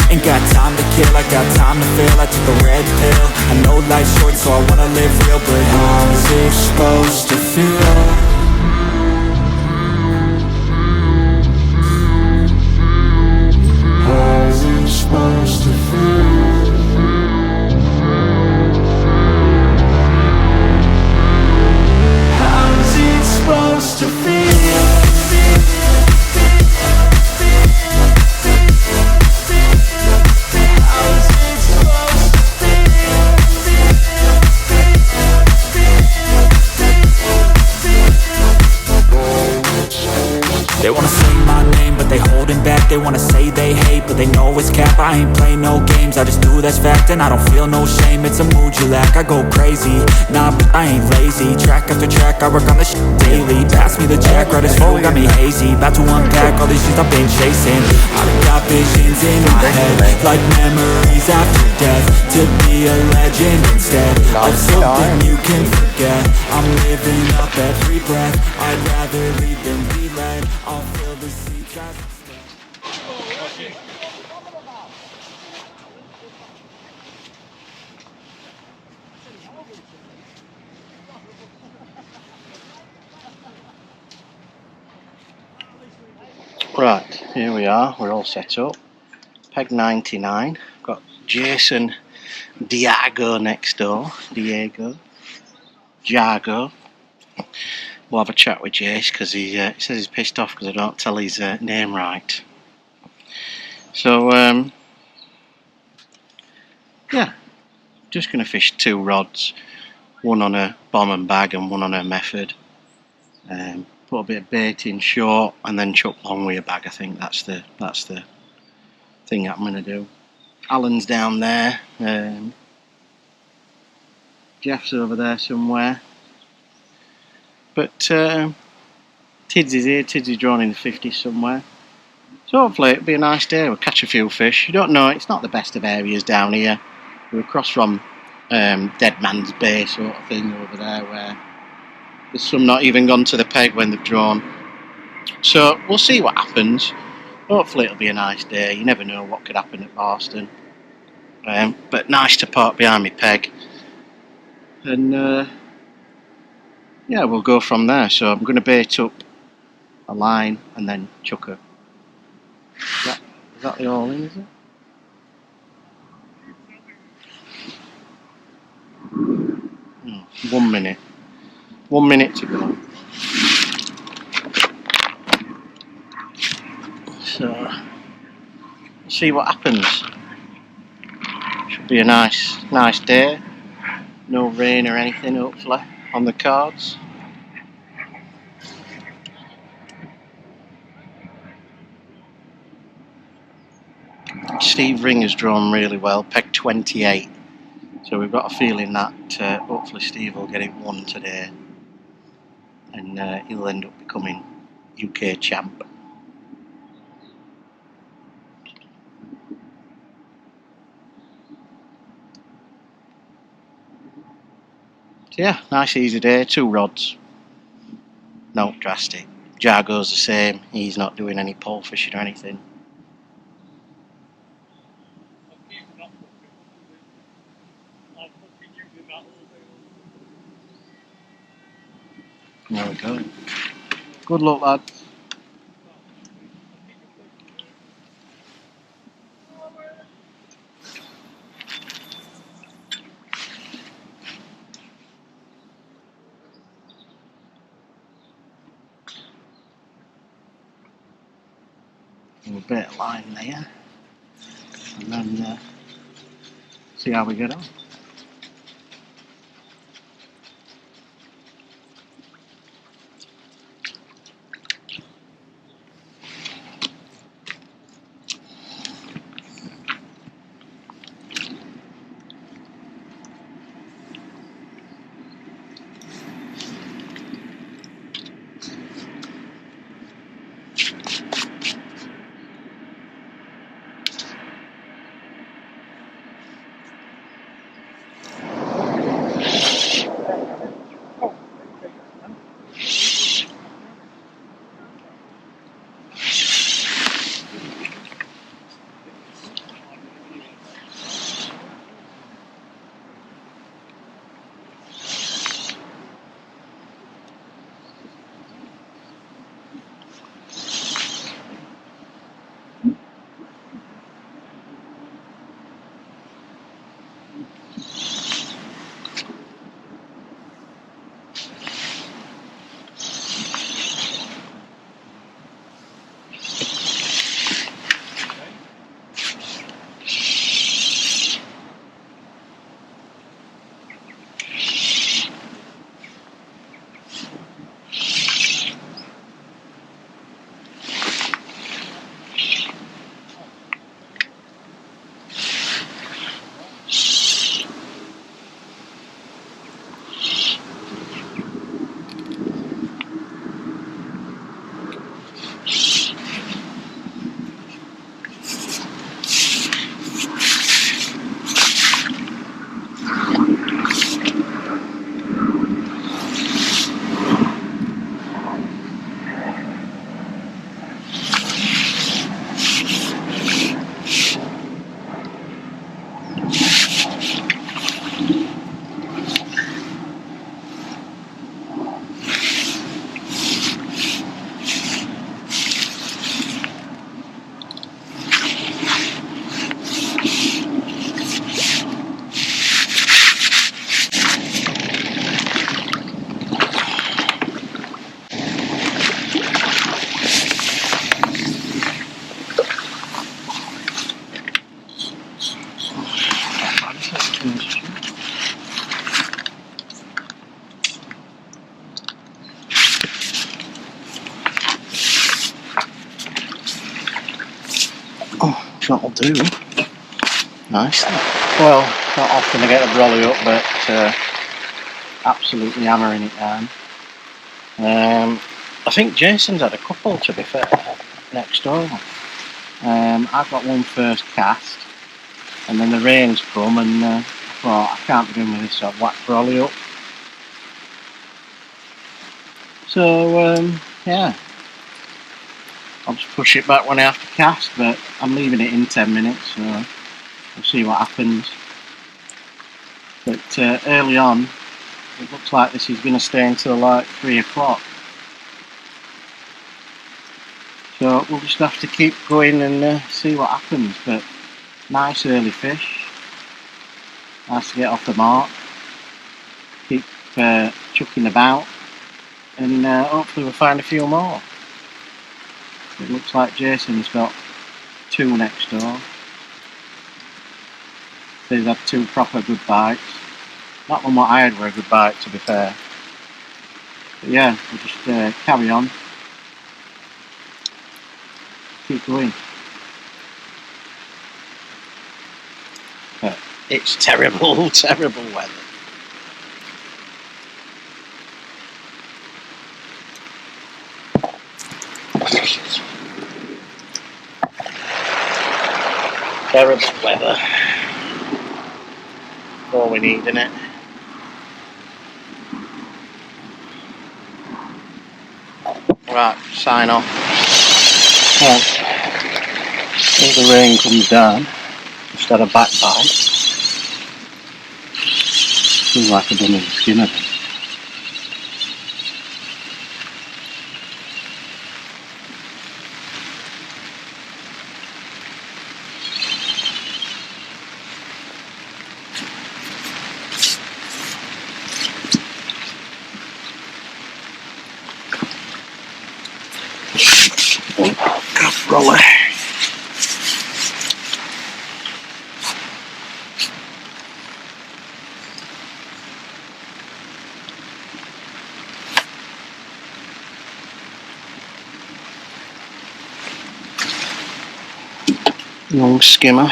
ain't got time to kill, I got time to feel, I took a red pill, I know life's short so I wanna live real, but how's it supposed to feel? How's it supposed to feel? How's it supposed to feel? They wanna say my name, but they holding back. They wanna say they hate, but they know it's cap. I ain't play no games, I just do that's fact. And I don't feel no shame, it's a mood you lack. I go crazy, nah, but I ain't lazy. Track after track, I work on this shit daily. Pass me the jack, right as full, got me hazy. About to unpack all these shit I've been chasing. I've got visions in my head, like memories after death. To be a legend instead of something you can forget. I'm living up every breath, I'd rather lead than be led. I'll fill the seats as Right, here we are, we're all set up. Peg 99, got Jason Diago next door. Jago. We'll have a chat with Jace because he says he's pissed off because I don't tell his name right. So, yeah, just going to fish 2 rods, one on a bomb and bag and one on a method. Put a bit of bait in short and then chuck long with a bag. I think that's the thing I'm going to do. Alan's down there. Jeff's over there somewhere. But Tids is here. Tids is drawn in the 50s somewhere. So hopefully it'll be a nice day. We'll catch a few fish. You don't know, it's not the best of areas down here. We're across from Dead Man's Bay sort of thing over there, where there's some not even gone to the peg when they've drawn. So we'll see what happens. Hopefully it'll be a nice day. You never know what could happen at Boston. But nice to park behind my peg. And yeah, we'll go from there. So I'm going to bait up a line and then chuck her. Is that the all in, is it? Oh, 1 minute. 1 minute to go. So, we'll see what happens. Should be a nice day. No rain or anything, hopefully, on the cards. Steve Ring has drawn really well, peg 28. So we've got a feeling that hopefully Steve will get it won today. And he'll end up becoming UK champ. So yeah, nice easy day, 2 rods. No drastic. Jargo's the same, he's not doing any pole fishing or anything. There we go. Good luck, lads. A bit of line there, and then see how we get on. That'll do. Nice. Well, not often I get a brolly up, but absolutely hammering it down. I think Jason's had a couple, to be fair, next door. I've got one first cast, and then the rain's come, and I thought, I can't be doing with this, so I've whacked Brolly up. So, yeah, I'll just push it back when I have to cast, but I'm leaving it in 10 minutes, so we'll see what happens. But early on, it looks like this is going to stay until like 3 o'clock. So we'll just have to keep going and see what happens. But nice early fish. Nice to get off the mark. Keep chucking about. And hopefully we'll find a few more. It looks like Jason's got 2 next door. So he's had 2 proper good bites. That one what I had were a good bite, to be fair. But yeah, we'll just carry on. Keep going. But it's terrible, terrible weather. Terrible weather. All we need, innit? Right, sign off. Well, as the rain comes down, just had a back bite. Seems like I've done a skin of it. Roller. Long skimmer.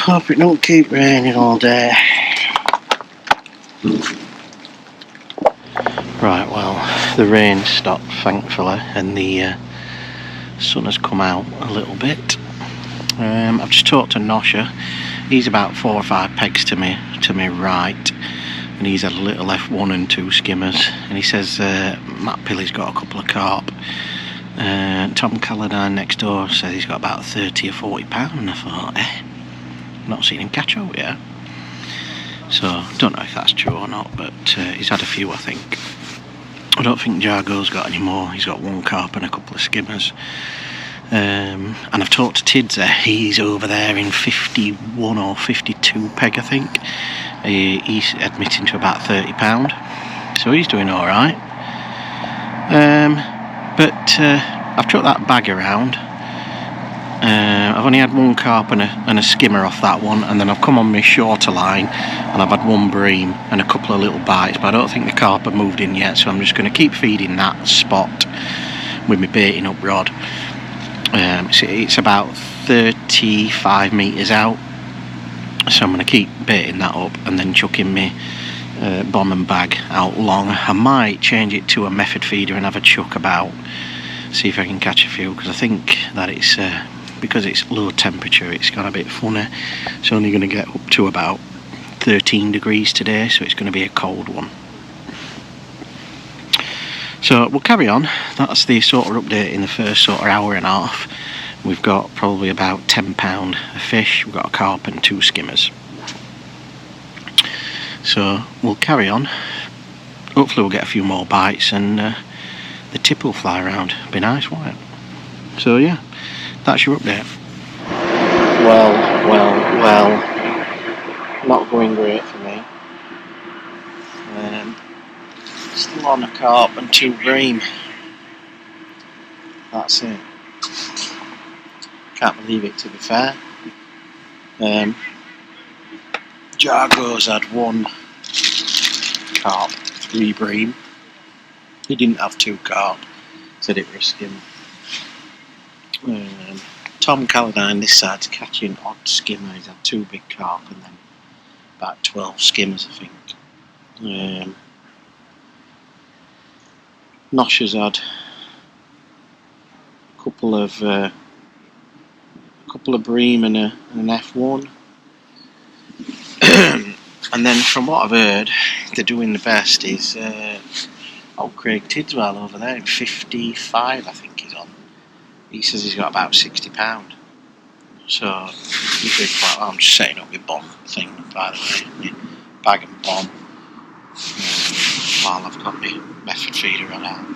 Hope it don't keep raining all day. Right, well, the rain stopped thankfully, and the sun has come out a little bit. I've just talked to Nosha. He's about 4 or 5 pegs to me right, and he's had a little F1 and 2 skimmers. And he says Matt Pilly's got a couple of carp. Tom Calladine next door says he's got about 30 or 40 pound. And I thought, not seen him catch out yet. So don't know if that's true or not, but he's had a few, I think. I don't think Jargo's got any more. He's got 1 carp and a couple of skimmers. And I've talked to Tids there. He's over there in 51 or 52 peg, I think. He's admitting to about 30 pound, so he's doing all right. But I've took that bag around. I've only had 1 carp and a skimmer off that one, and then I've come on my shorter line and I've had 1 bream and a couple of little bites, but I don't think the carp have moved in yet, so I'm just going to keep feeding that spot with my baiting up rod. It's about 35 metres out, so I'm going to keep baiting that up and then chucking me bomb and bag out long. I might change it to a method feeder and have a chuck about, see if I can catch a few, because I think that it's because it's low temperature, it's gone a bit funny. It's only going to get up to about 13 degrees today, so it's going to be a cold one. So we'll carry on. That's the sort of update in the first sort of hour and a half. We've got probably about £10 of fish. We've got a carp and 2 skimmers. So we'll carry on. Hopefully we'll get a few more bites and the tip will fly around. Be nice, won't it? So yeah, that's your update. Well, not going great for me. Still on a carp and 2 bream. That's it. Can't believe it, to be fair. Jargo's had 1 carp, 3 bream. He didn't have 2 carp, said it was a skim. Tom Calladine this side's catching odd skimmer. He's had 2 big carp and then about 12 skimmers, I think. Nosh has had a couple of bream and an F1. And then from what I've heard, they're doing the best is old Craig Tidswell over there, 55 I think he's on. He says he's got about £60. So he's doing quite well. I'm just setting up my bomb thing, by the way, my bag and bomb, while I've got my method feeder on out.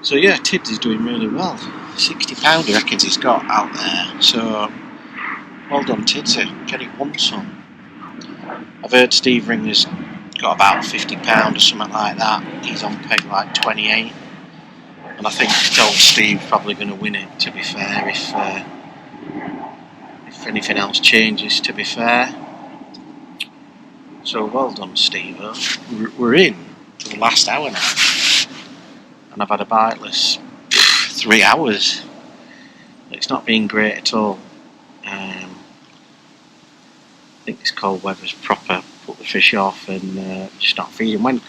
So yeah, Tids is doing really well. £60 he reckons he's got out there. So well done Tidsy, get it won some. I've heard Steve Ringer's got about £50 or something like that. He's on peg like 28. And I think old Steve's probably going to win it, to be fair, if anything else changes, to be fair. So well done, Steve. We're in for the last hour now. And I've had a biteless 3 hours. It's not been great at all. I think this cold weather's proper put the fish off and just not feeding. When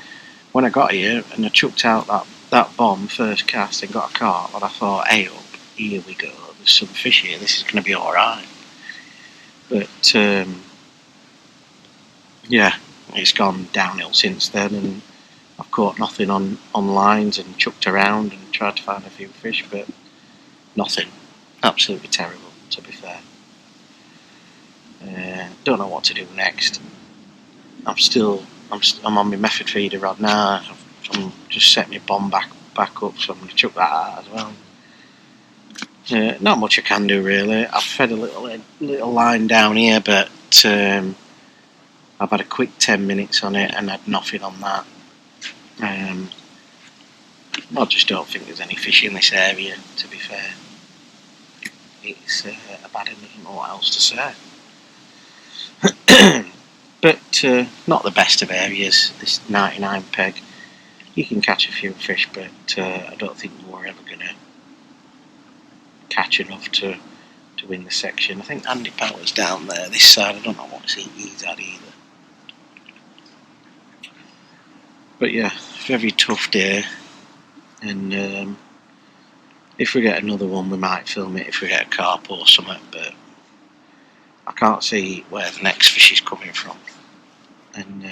I got here and I chucked out that bomb first cast and got a carp, and I thought, hey up, here we go, there's some fish here, this is going to be alright. But yeah, it's gone downhill since then, and I've caught nothing on lines and chucked around and tried to find a few fish, but nothing. Absolutely terrible, to be fair. Don't know what to do next. I'm on my method feeder rod now. I'm just setting my bomb back up, so I'm going to chuck that out as well. Not much I can do really. I've fed a little line down here, but I've had a quick 10 minutes on it and had nothing on that. I just don't think there's any fish in this area, to be fair. It's a bad end, I don't know what else to say. But not the best of areas, this 99 peg. You can catch a few fish, but I don't think we're ever going to catch enough to win the section. I think Andy Power's down there, this side. I don't know what he's had either. But yeah, very tough day. And if we get another one, we might film it if we get a carp or something, but I can't see where the next fish is coming from. And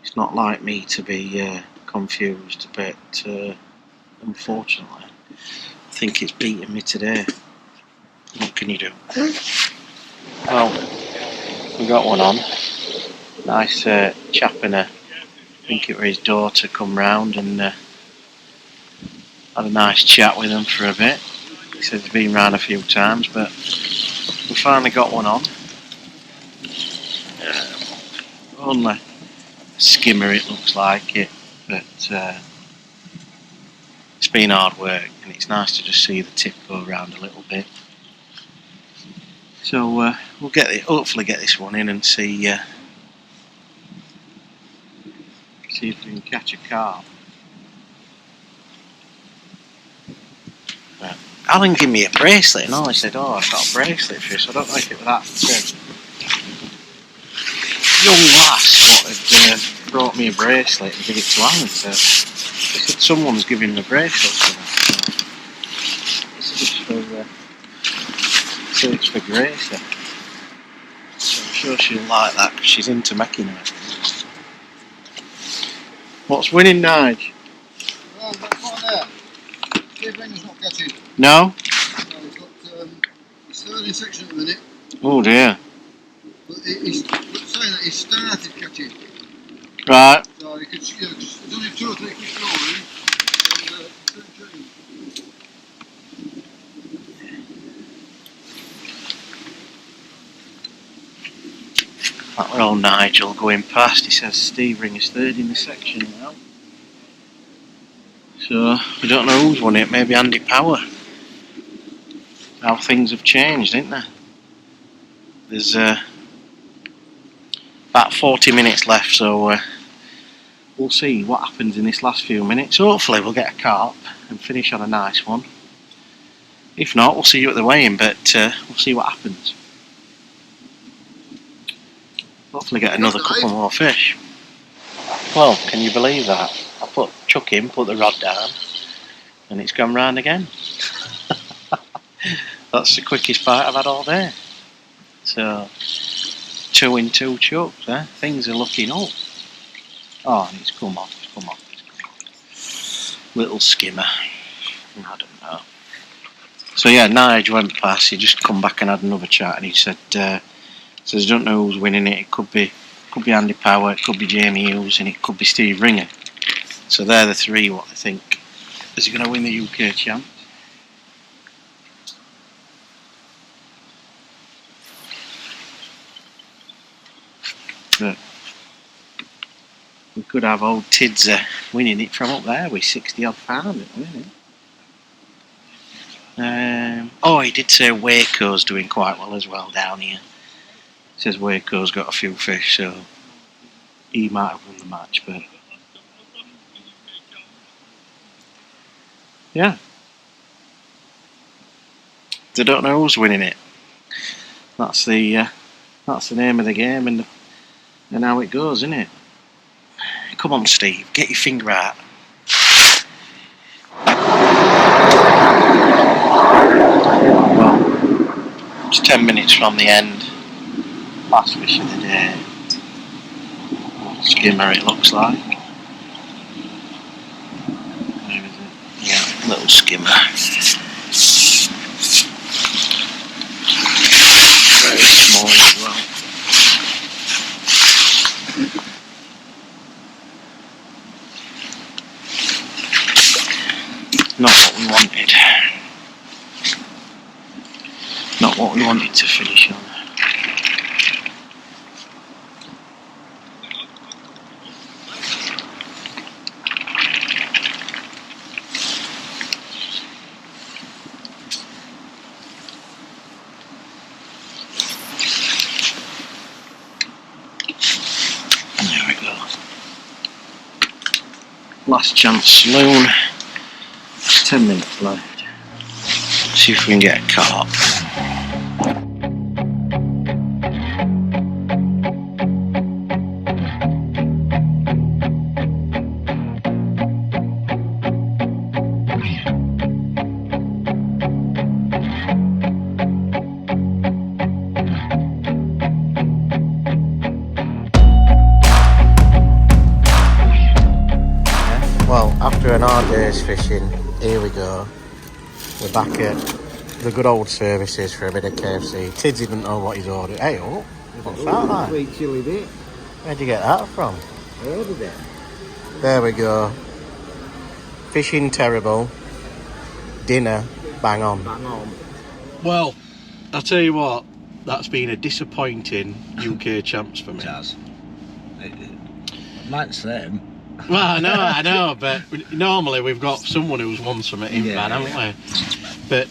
it's not like me to be confused, but unfortunately I think it's beating me today. What can you do? Well, we got one on. Nice chap and I think it was his daughter come round and had a nice chat with him for a bit. He said he's been round a few times, but we finally got one on. Only a skimmer it looks like it, but it's been hard work and it's nice to just see the tip go around a little bit. So we'll hopefully get this one in and see if we can catch a carp. Alan gave me a bracelet and I said, oh, I've got a bracelet for you, so I don't know if it was that young lass brought me a bracelet and give it to Alan. So someone's giving the bracelet to her. So this is for it's for Gracie. So I'm sure she'll like that because she's into making it. What's winning, Nige? Well, that's not there. Steve Ringer's not catching. No? No, he's third in section at the minute. Oh dear. But he's saying that he started catching. Right. So he could, you know, there's only 2 or 3 quick going. That were old Nigel going past. He says Steve Ringer's third in the section now. So we don't know who's won it. Maybe Andy Power. How things have changed, ain't there? There's about 40 minutes left, so we'll see what happens in this last few minutes. Hopefully we'll get a carp and finish on a nice one. If not, we'll see you at the weigh-in, but we'll see what happens. Hopefully get another couple more fish. Well, can you believe that? I put the rod down, and it's gone round again. That's the quickest bite I've had all day. So 2 in 2 chucks, eh? Things are looking up. Oh, and it's come off, Little skimmer. I don't know. So yeah, Nige went past, he just come back and had another chat, and he said, says, don't know who's winning it. It could be Andy Power, it could be Jamie Hughes, and it could be Steve Ringer. So they're the 3 what I think. Is he going to win the UK champ? But we could have old Tids winning it from up there with 60 odd pound at the minute. Oh, he did say Waco's doing quite well as well down here. He says Waco's got a few fish, so he might have won the match, but yeah. They don't know who's winning it. That's the name of the game and how it goes, isn't it? Come on, Steve, get your finger out. Well, it's 10 minutes from the end. Last fish of the day. Skimmer, it looks like. Where is it? Yeah, little skimmer. Very small as well. Not what we wanted. Not what we wanted to finish on. There we go. Last chance saloon. 10 minutes left. See if we can get a carp. Well, after an hard day's fishing, here we go. We're back at the good old services for a bit of KFC. Tids didn't know what he's ordered. Hey, oh, what's that like? Sweet chilli bit. Where'd you get that from? I ordered it. There we go. Fishing terrible. Dinner bang on. Bang on. Well, I'll tell you what, that's been a disappointing UK champs for me. It has. Like the same. Well, I know, but normally we've got someone who's won something in bad, haven't we? But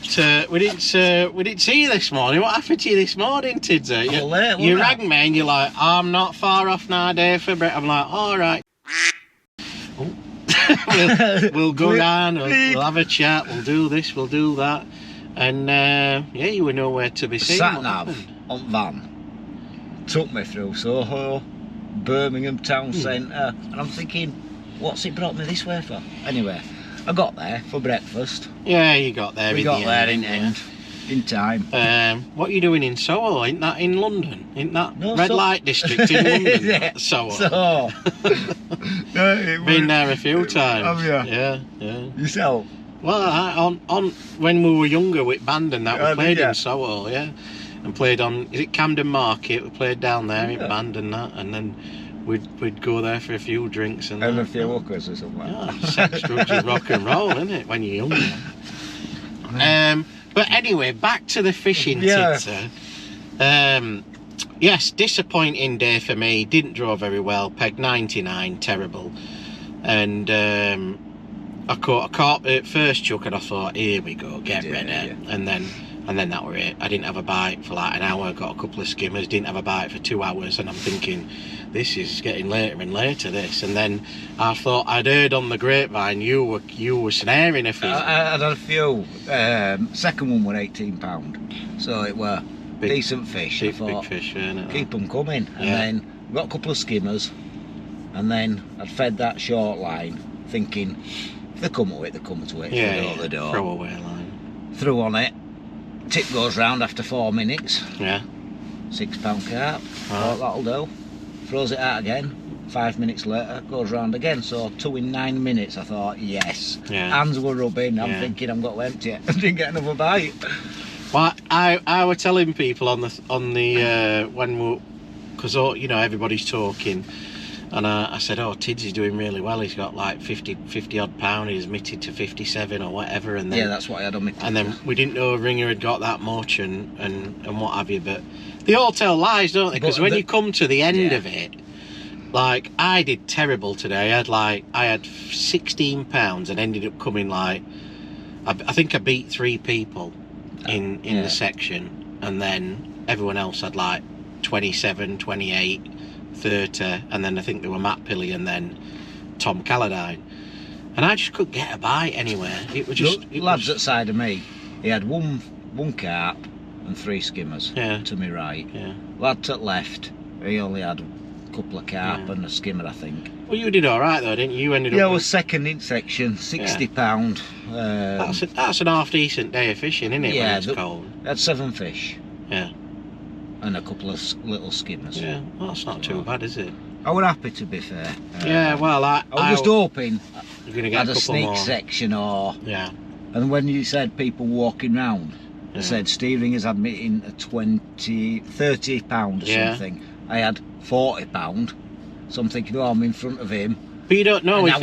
we didn't see you this morning. What happened to you this morning, Tidser? You rang me and you're like, I'm not far off now, Dave, for Brett. I'm like, all right. Oh. we'll go down, we'll have a chat, we'll do this, we'll do that. And yeah, you were nowhere to be seen. Sat nav on van took me through Soho, Birmingham town centre, and I'm thinking, what's it brought me this way for? Anyway, I got there for breakfast. Yeah, you got there. We got there in end, in time. What are you doing in Soho? Ain't that in London? Ain't that No, red light district in London? Yeah. Soho. So, Been there a few times. Have you? Yeah, yeah. Yourself? Well, on when we were younger with band and that, we played yeah. in Soho, yeah, and played on, is it Camden Market? We played down there in band and that, and then we'd go there for a few drinks and a few hookers or something. Yeah, sex, drugs and rock and roll, isn't it, when you're younger? But anyway, back to the fishing, Tidser. Yes, disappointing day for me. Didn't draw very well. Pegged 99, terrible. And I caught at first chuck, and I thought, here we go, get ready. Yeah. And then that were it. I didn't have a bite for like an hour. Got a couple of skimmers. Didn't have a bite for 2 hours, and I'm thinking, this is getting later and later. This, and then I thought I'd heard on the grapevine you were snaring a fish. I had a few. Second one were £18, so it were decent fish. Big fish, weren't it? Keep them coming, and then got a couple of skimmers, and then I'd fed that short line, thinking if they come to it, they come to it. Yeah, the door. Throw away line. Threw on it. Tip goes round after 4 minutes. Yeah. £6 carp. Thought that'll do. Throws it out again. 5 minutes later, goes round again. So 2 in 9 minutes. I thought, yes. Yeah. Hands were rubbing. I'm thinking I'm got to empty it. I didn't get another bite. Well, I were telling people on the when we, because you know everybody's talking, and I said, oh, Tids is doing really well. He's got like 50 odd pound. He's mitted to 57 or whatever, and then that's what I had on my tip. And then we didn't know Ringer had got that much and what have you. But they all tell lies, don't they? Because when you come to the end of it, like I did terrible today. I had 16 pounds and ended up coming like I think I beat 3 people in the section, and then everyone else had like 27, 28, 30, and then I think there were Matt Pilley and then Tom Calladine, and I just couldn't get a bite anywhere. It was just lads outside of me. He had one carp and 3 skimmers to me right. Yeah. Lad to the left, he only had a couple of carp and a skimmer, I think. Well, you did all right though, didn't you? You ended up. I was second in section, £60. That's an half decent day of fishing, isn't it? Yeah, when it's cold. Had 7 fish. Yeah. And a couple of little skimmers. Yeah, well, that's not too bad, is it? I was happy, to be fair. Yeah, well, I was just hoping you're gonna get a sneak more. section or. Yeah. And when you said people walking round, I said Steve Ringer's had me in a £30 or something. I had £40, so I'm thinking, oh, I'm in front of him. But you don't know if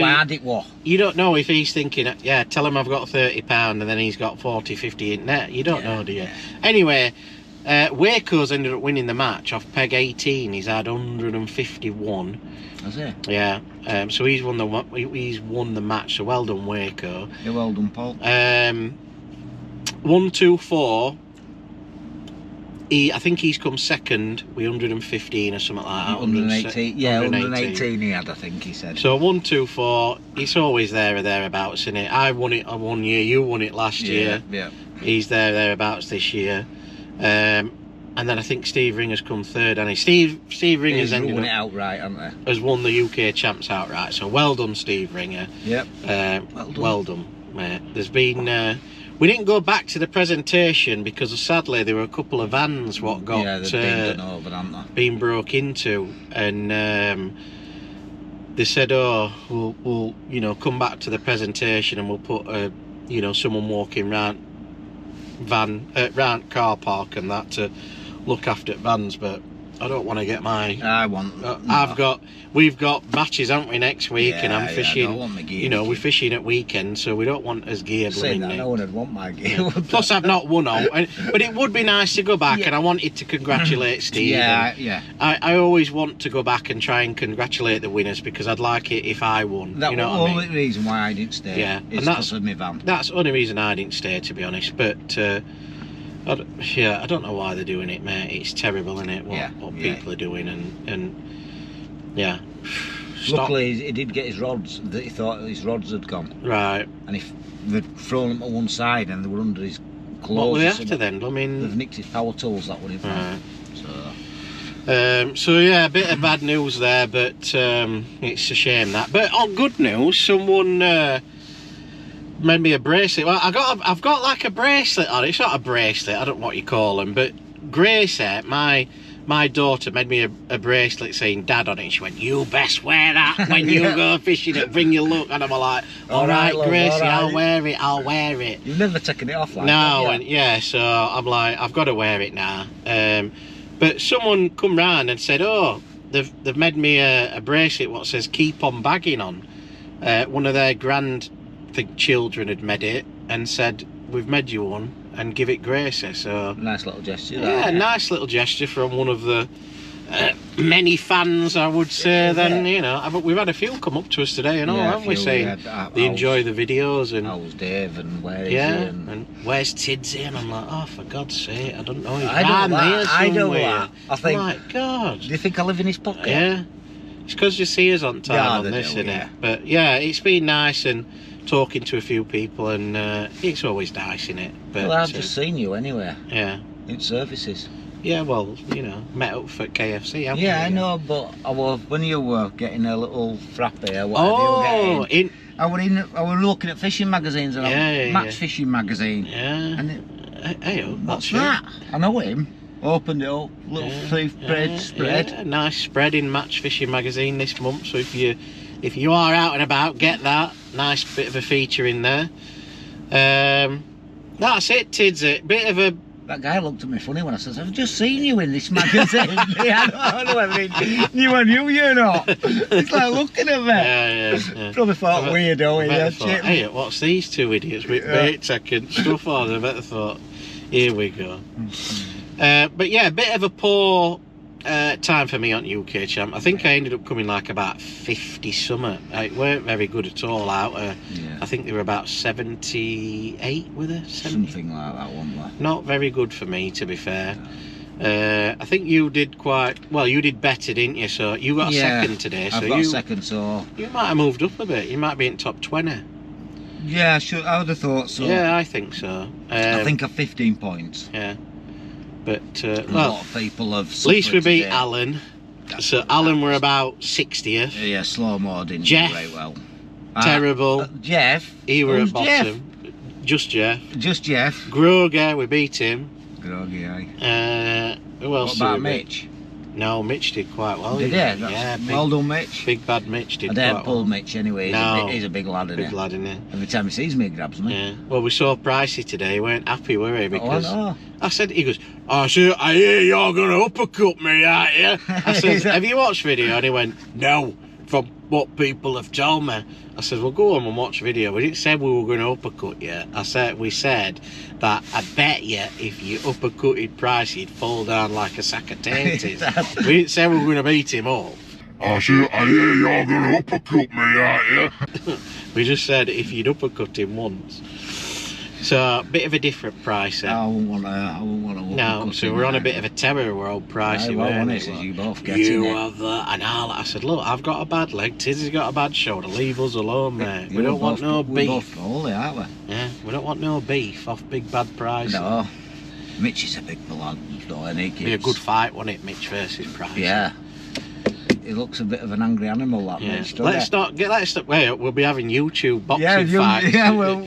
you don't know if he's thinking, yeah, tell him I've got £30 and then he's got 40, 50 in net. You don't know, do you? Anyway, Waco's ended up winning the match off peg 18. He's had 151. Has he? Yeah. So he's won the match. So well done, Waco. Yeah, well done, Paul. 124. I think he's come second with 115 or something like that. 118. Yeah, 118 he had, I think he said. So 124. It's always there or thereabouts, isn't it? I won it 1 year. You won it last year. Yeah. He's thereabouts this year. And then I think Steve Ringer's come third, and Steve Ringer's ended it outright, hasn't he? Has won the UK champs outright. So well done, Steve Ringer. Yep. Well done, mate. There's been. We didn't go back to the presentation because sadly there were a couple of vans what got been done over, haven't they? Been broke into, and they said, oh, we'll come back to the presentation and we'll put someone walking round car park and that to look after vans, but I don't want to get my. We've got matches, haven't we, next week, and I'm fishing. I don't want my gear. We're fishing at weekends, so we don't want as gear. Say that, no one would want my gear. Plus, I've not won all, but it would be nice to go back, and I wanted to congratulate Steve. Yeah. I always want to go back and try and congratulate the winners because I'd like it if I won. That was the only reason why I didn't stay. Yeah, is because of my van. That's the only reason I didn't stay, to be honest. But I don't know why they're doing it, mate. It's terrible, isn't it? What people are doing, and yeah. Luckily, he did get his rods. He thought his rods had gone. Right. And if they'd thrown them to one side and they were under his clothes. What were they after then? I mean, they've nicked his power tools. That would have. Right. So. So yeah, a bit of bad news there, but it's a shame that. But on good news, someone made me a bracelet. Well, I've got like a bracelet on. It's not a bracelet, I don't know what you call them, but Gracie, my daughter, made me a bracelet saying Dad on it. She went, "You best wear that when you go fishing and bring your luck." And I'm like, all right, Gracie, all right. I'll wear it. You've never taken it off like that? No, that, and yeah, so I'm like, I've got to wear it now. But someone come round and said, oh, they've made me a bracelet what says "Keep on bagging" on. One of their children had made it and said, "We've made you one and give it Gracie." So nice little gesture. Yeah, nice little gesture from one of the many fans, I would say. Then you know, we've had a few come up to us today, and all, haven't we? Saying they enjoy the videos and. How's Dave and where is he? And where's Tidsy? And I'm like, oh, for God's sake, I don't know. He's I don't somewhere. I think. Oh my God. Do you think I live in his pocket? Yeah. It's because you see us on time on this, isn't it? But yeah, it's been nice and talking to a few people, and it's always nice, isn't it? But well, I've just seen you anywhere. Yeah. In services. Yeah, well, you know, met up for KFC, haven't we? Yeah, I know, but when you were getting a little frappe or whatever you were getting, I was looking at fishing magazines and Match Fishing magazine. Yeah. And hey, what's that? I know him. Opened it up, little spread. Yeah, nice spread in Match Fishing magazine this month. So if you are out and about, get that. Nice bit of a feature in there. That's it, Tids. Bit of a. That guy looked at me funny when I said, "I've just seen you in this magazine." I don't know whether you and you're not. It's like looking at me. Yeah. Probably thought weirdo. Hey, what's these two idiots with bait tech and stuff on? I better thought, here we go. But yeah, a bit of a poor time for me on UK Champ. I think I ended up coming like about 50 something. It weren't very good at all out. I think they were about 78 with her. Something like that, wasn't there? Not very good for me, to be fair. I think you did quite well. You did better, didn't you? So you got a second today. So I've got a second, so you might have moved up a bit. You might be in top 20. Yeah, I would have thought so. Yeah, I think so. I think of 15 points. Yeah. But a lot of people have. At least we beat Alan. So Alan were about 60th. Yeah, slow mo didn't Jeff, do very well. Terrible. Jeff. He were at bottom. Just Jeff. Just Jeff. Groger, we beat him. Groger, aye. Who else? What about Mitch? No, Mitch did quite well. Did he? Yeah, well done, Mitch. Big bad Mitch did I quite don't pull well. Mitch anyway. He's a big lad, isn't he? Big lad, isn't he? Every time he sees me, he grabs me. Yeah. Well, we saw Pricey today. He weren't happy, were he? Because I said, he goes, I hear you're going to uppercut me, aren't you? I said, have you watched video? And he went, no, from what people have told me. I said, well, go on and watch video. We didn't say we were going to uppercut you. We said that I bet you if you uppercutted Price, he'd fall down like a sack of taters. We didn't say we were going to beat him up. I hear you're going to uppercut me, aren't you? We just said if you'd uppercut him once. So, a bit of a different Price. I wouldn't want to No, so we're on a bit of a terror world Pricey. You both get you have that. And I said, look, I've got a bad leg, Tizzy's got a bad shoulder, leave us alone, mate. We don't want no beef. We're both goalie, aren't we? Yeah, we don't want no beef off big bad Pricey. No. Mitch is a big blood, though, and he keeps... Be a good fight, wouldn't it, Mitch versus Pricey? Yeah. He looks a bit of an angry animal, that Mitch, doesn't Let's wait, we'll be having YouTube boxing fights. Yeah, we'll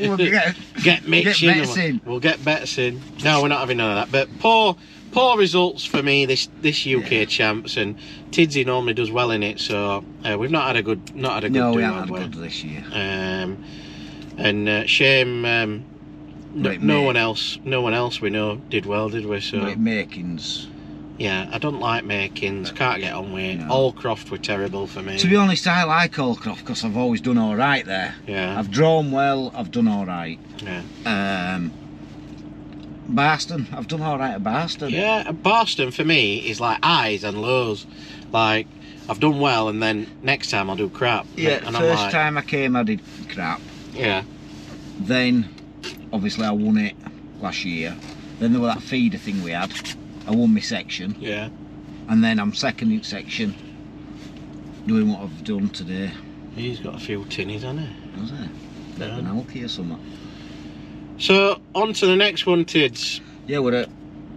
get Mitch in. We'll get bets in. No, we're not having none of that. But poor results for me this UK Champs, and Tidsy normally does well in it, so we've not had a good No, we haven't had good this year. And shame no one else we know did well, did we? So Makins. Yeah, I don't like Makins, can't get on with it. No. Allcroft were terrible for me. To be honest, I like Allcroft because I've always done alright there. Yeah. I've drawn well, I've done alright. Yeah. Barston, I've done alright at Barston. Yeah, Barston for me is like highs and lows. Like, I've done well and then next time I'll do crap. Yeah, and first time I came I did crap. Yeah. Then, obviously I won it last year. Then there was that feeder thing we had. I won my section. Yeah. And then I'm second in section, doing what I've done today. He's got a few tinnies, hasn't he? Does he? Bit of an alky or something. So, on to the next one, Tids. Yeah, we're at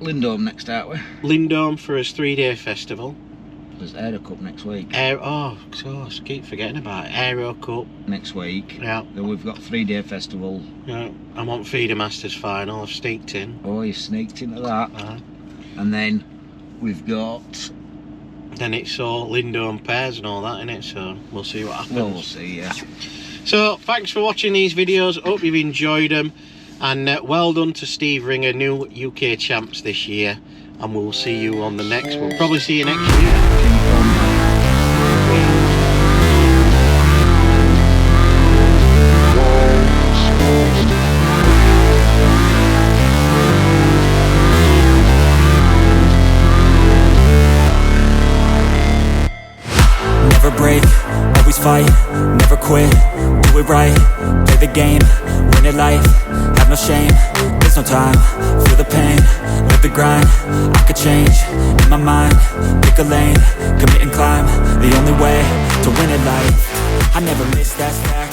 Lindholm next, aren't we? Lindholm for his 3-day festival. There's Aero Cup next week. Oh, so I keep forgetting about it. Aero Cup. Next week. Yeah. Then we've got 3-day festival. Yeah. I'm on Feeder Masters final. I've sneaked in. Oh, you sneaked into that. And then we've got... Then it's all Lindholm pairs and all that, innit? So we'll see what happens. Well, we'll see, yeah. So thanks for watching these videos. Hope you've enjoyed them. And well done to Steve Ringer, new UK champs this year. And we'll see you on the next one. Probably see you next year. Never break, always fight, never quit, do it right, play the game, win it life, have no shame, there's no time, feel the pain, live the grind, I could change, in my mind, pick a lane, commit and climb, the only way to win it life, I never miss, that's fact.